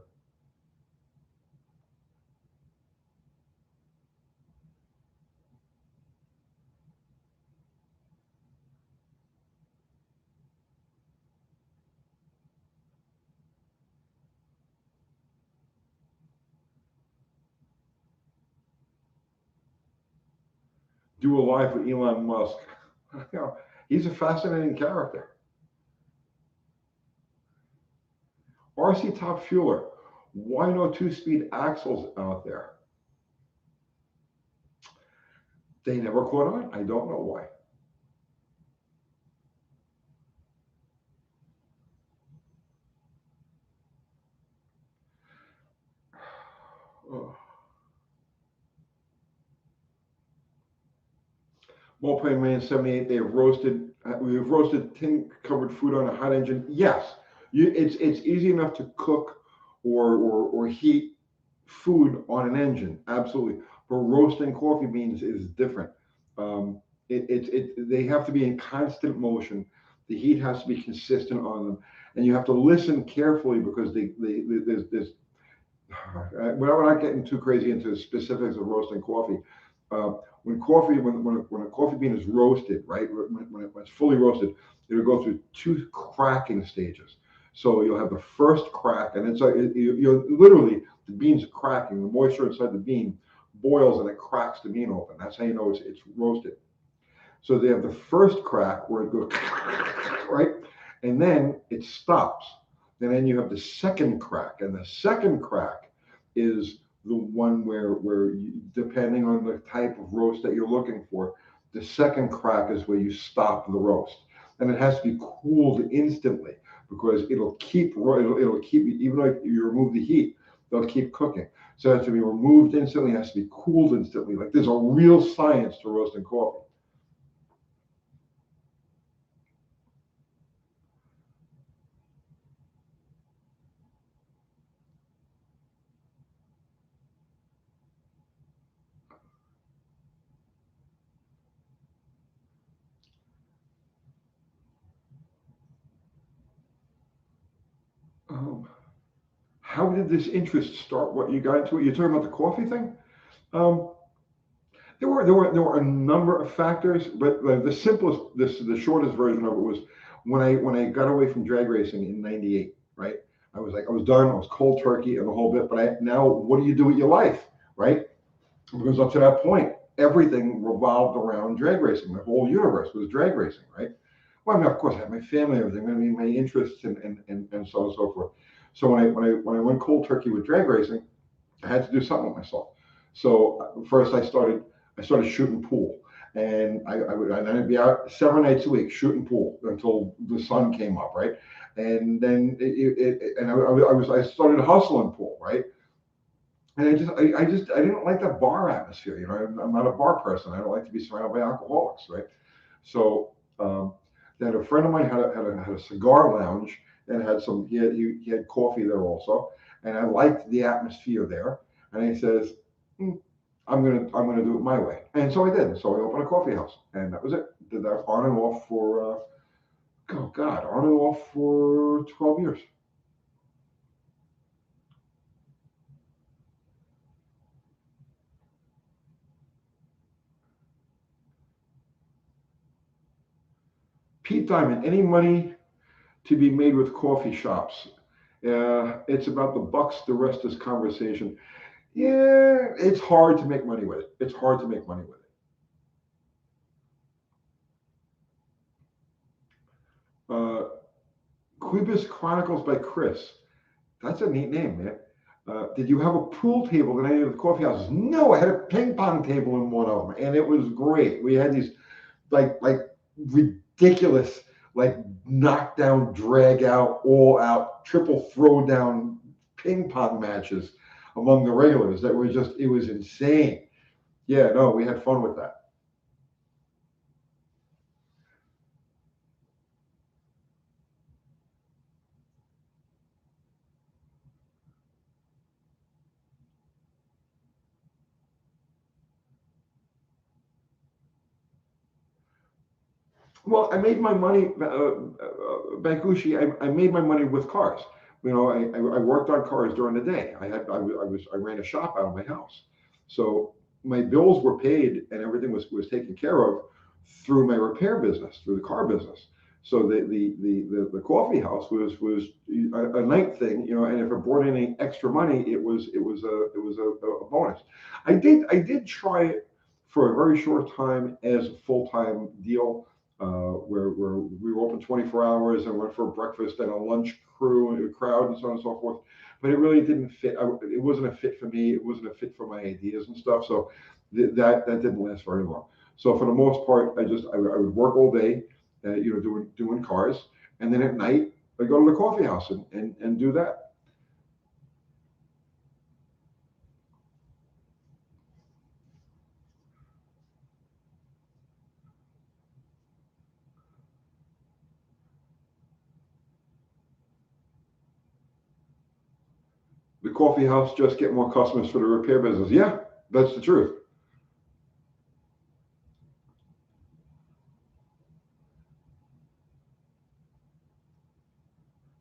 S1: Do a live with Elon Musk. You know, he's a fascinating character. RC Top Fueler. Why no two-speed axles out there? They never caught on. I don't know why. Oh. Multi-Man 78, they have roasted, we've roasted tin covered food on a hot engine. Yes, it's easy enough to cook or heat food on an engine, absolutely. But roasting coffee beans is different. Um, they have to be in constant motion. The heat has to be consistent on them, and you have to listen carefully because there's we're not getting too crazy into the specifics of roasting coffee. Uh, when a coffee bean is roasted, right, when it's fully roasted, it'll go through two cracking stages. So you'll have the first crack, and you're literally the bean's cracking. The moisture inside the bean boils and it cracks the bean open. That's how you know it's roasted. So they have the first crack where it goes right, and then it stops. And then you have the second crack, and the second crack is the one where you, depending on the type of roast that you're looking for, the second crack is where you stop the roast, and it has to be cooled instantly because it'll keep even though you remove the heat, they'll keep cooking. So it has to be removed instantly. It has to be cooled instantly. Like there's a real science to roasting coffee. Um, how did this interest start? What you got into it? You're talking about the coffee thing? Um, there were a number of factors, but the simplest, the shortest version of it was when I got away from drag racing in '98. Right, I was done. I was cold turkey and the whole bit. But now, what do you do with your life? Right, because up to that point, everything revolved around drag racing. The whole universe was drag racing. Right. Well, I mean, of course, I had my family, everything. I mean, my interests and so on and so forth. So when I went cold turkey with drag racing, I had to do something with myself. So first I started shooting pool, and I'd be out 7 nights a week shooting pool until the sun came up, right? And then I started hustling pool, right? And I didn't like that bar atmosphere. You know, I'm not a bar person. I don't like to be surrounded by alcoholics, right? So then a friend of mine had a cigar lounge and had he had coffee there also, and I liked the atmosphere there. And he says, "Hmm, I'm gonna do it my way," and so I did. So I opened a coffee house, and that was it. Did that on and off for oh God, on and off for 12 years. Pete Diamond, any money to be made with coffee shops? It's about the bucks. The rest is conversation. Yeah, it's hard to make money with it. It's hard to make money with it. Uh, Quibus Chronicles by Chris. That's a neat name, man. Did you have a pool table in any of the coffee houses? No, I had a ping pong table in one of them, and it was great. We had these like ridiculous, like knockdown, drag out, all out, triple throwdown ping pong matches among the regulars that were just it was insane. Yeah, no, we had fun with that. Well, I made my money, Bankushi. I made my money with cars. I worked on cars during the day. I ran a shop out of my house, so my bills were paid and everything was taken care of through my repair business, through the car business. So the coffee house was a night thing, and if it brought any extra money, it was a bonus. I did try it for a very short time as a full-time deal, where we were open 24 hours and went for breakfast and a lunch crew and a crowd and so on and so forth. But it really didn't fit. It wasn't a fit for me. It wasn't a fit for my ideas and stuff. So that didn't last very long. So for the most part, I would work all day, doing cars, and then at night I go to the coffee house and do that. The coffee house just get more customers for the repair business. Yeah, that's the truth.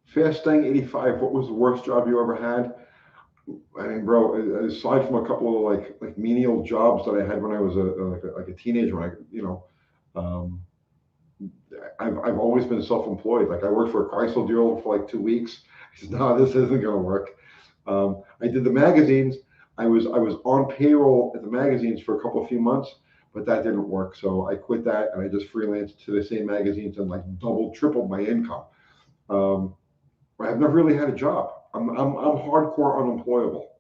S1: Fast 85. What was the worst job you ever had? I mean, bro, aside from a couple of like menial jobs that I had when I was like a teenager, when um, I've always been self-employed. Like I worked for a Chrysler dealer for like 2 weeks. I said, no, this isn't going to work. I did the magazines. I was on payroll at the magazines for a couple of few months, but that didn't work. So I quit that and I just freelanced to the same magazines and like double, tripled my income. Um, I've never really had a job. I'm hardcore unemployable.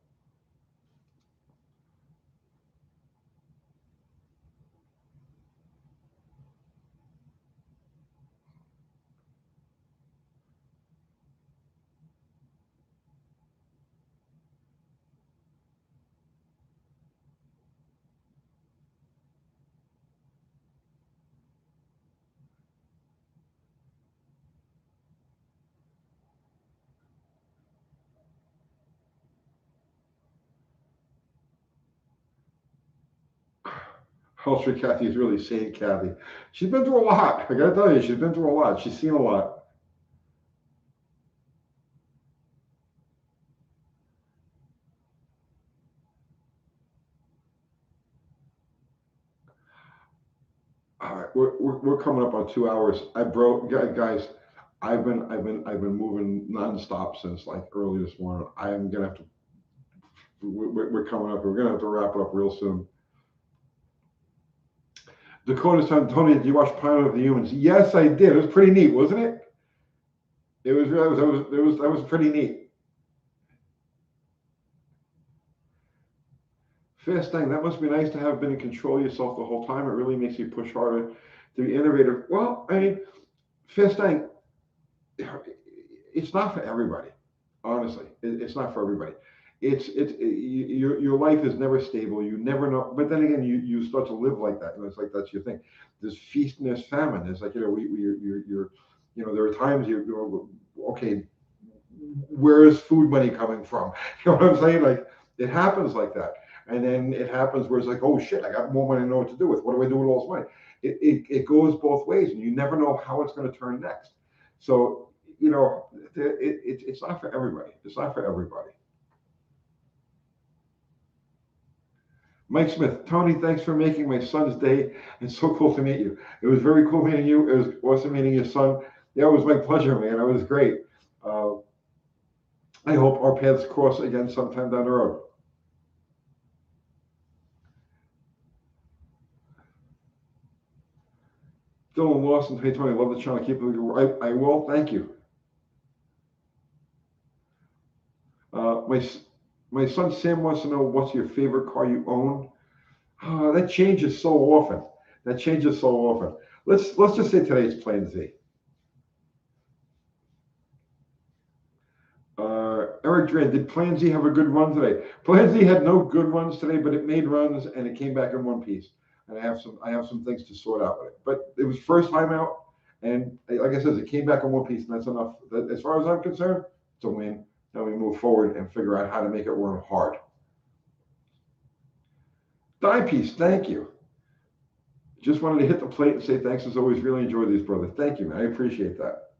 S1: Ultra Kathy is really saying Kathy. She's been through a lot. I gotta tell you, she's been through a lot. She's seen a lot. All right, we're coming up on 2 hours. I broke, guys. I've been moving nonstop since like early this morning. I am gonna have to. We're coming up. We're gonna have to wrap it up real soon. Dakota's time. Tony, did you watch Planet of the Humans? Yes, I did. It was pretty neat, wasn't it? That was pretty neat. Fast thing. That must be nice to have been in control of yourself the whole time. It really makes you push harder to be innovative. Well, I mean, fast thing. It's not for everybody. Honestly, it's not for everybody. Your life is never stable. You never know. But then again, you start to live like that, and it's like that's your thing. There's feast and there's famine. It's like there are times okay, where is food money coming from? You know what I'm saying? Like it happens like that, and then it happens where it's like, oh shit, I got more money to know what to do with. What do I do with all this money? It goes both ways, and you never know how it's going to turn next. So it's not for everybody. It's not for everybody. Mike Smith, Tony, thanks for making my son's day. It's so cool to meet you. It was very cool meeting you. It was awesome meeting your son. Yeah, it was my pleasure, man. It was great. Uh, I hope our paths cross again sometime down the road. Dylan Lawson, hey Tony, I love the channel. Keep it. I will. Thank you. My son Sam wants to know what's your favorite car you own. That changes so often. That changes so often. Let's just say today it's Plan Z. Eric Dran, did Plan Z have a good run today? Plan Z had no good runs today, but it made runs and it came back in one piece. And I have some things to sort out with it. But it was first time out, and like I said, it came back in one piece, and that's enough. As far as I'm concerned, it's a win. Now we move forward and figure out how to make it run hard. Die piece, thank you. Just wanted to hit the plate and say thanks as always. Really enjoy these, brother. Thank you, man. I appreciate that.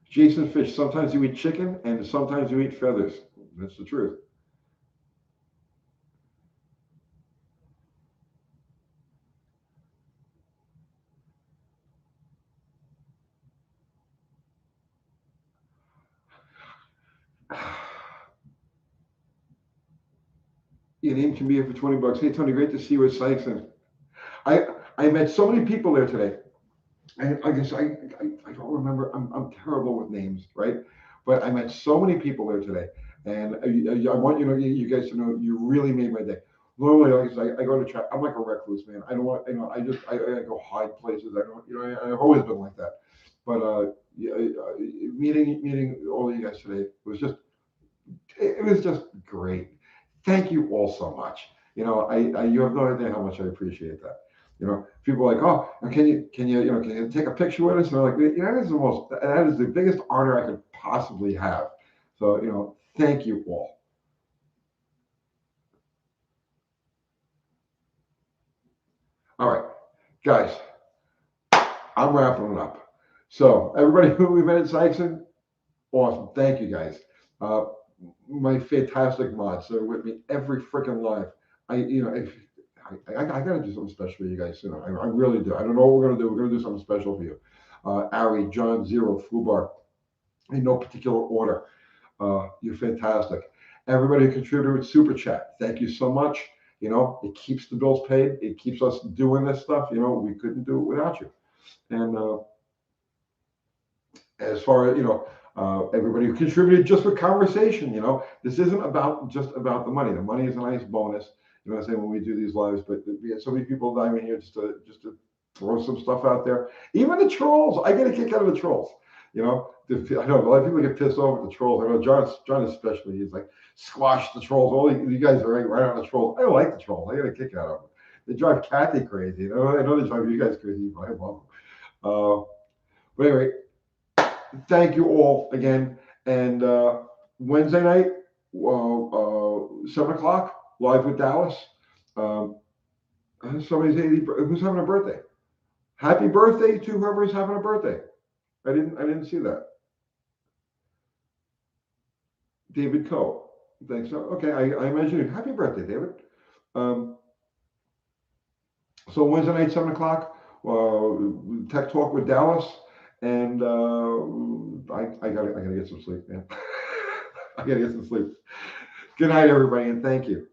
S1: Jason Fish, sometimes you eat chicken and sometimes you eat feathers. That's the truth. Your name can be here for 20 bucks. Hey, Tony, great to see you at Sykes. And I, I met so many people there today. I guess I don't remember. I'm terrible with names, right? But I met so many people there today, and I want you guys to know you really made my day. Normally, like I go to chat. I'm like a recluse, man. I don't want I go hide places. I don't I've always been like that. But yeah, meeting all of you guys today was just it was just great. Thank you all so much. You have no idea how much I appreciate that. People are like, oh, can you take a picture with us? And I'm like, that is the biggest honor I could possibly have. So, thank you all. All right, guys, I'm wrapping it up. So, everybody who we met at Sykes, awesome. Thank you, guys. Uh, my fantastic mods that are with me every freaking live. If I gotta do something special for you guys soon. I really do. I don't know what we're gonna do. We're gonna do something special for you. Ari, John, Zero, Fubar, in no particular order. You're fantastic. Everybody who contributed with Super Chat, thank you so much. It keeps the bills paid. It keeps us doing this stuff. We couldn't do it without you. And as far as everybody who contributed just for conversation. This isn't just about the money. The money is a nice bonus. You know what I'm saying, when we do these lives, but we had so many people diving here just to throw some stuff out there. Even the trolls, I get a kick out of the trolls. I know a lot of people get pissed off at the trolls. I know John especially. He's like, squash the trolls. All you guys are right on the trolls. I don't like the trolls. I get a kick out of them. They drive Kathy crazy. I know they drive you guys crazy, but I love them. But anyway, thank you all again. And Wednesday night, 7 o'clock, live with Dallas. Um, Somebody's 80. Who's having a birthday? Happy birthday to whoever's having a birthday. I didn't see that. David Coe. Thanks. Okay, I imagine you. Happy birthday, David. Um, so Wednesday night, 7 o'clock, Tech Talk with Dallas, and I gotta get some sleep, man. I gotta get some sleep. Good night, everybody, and thank you.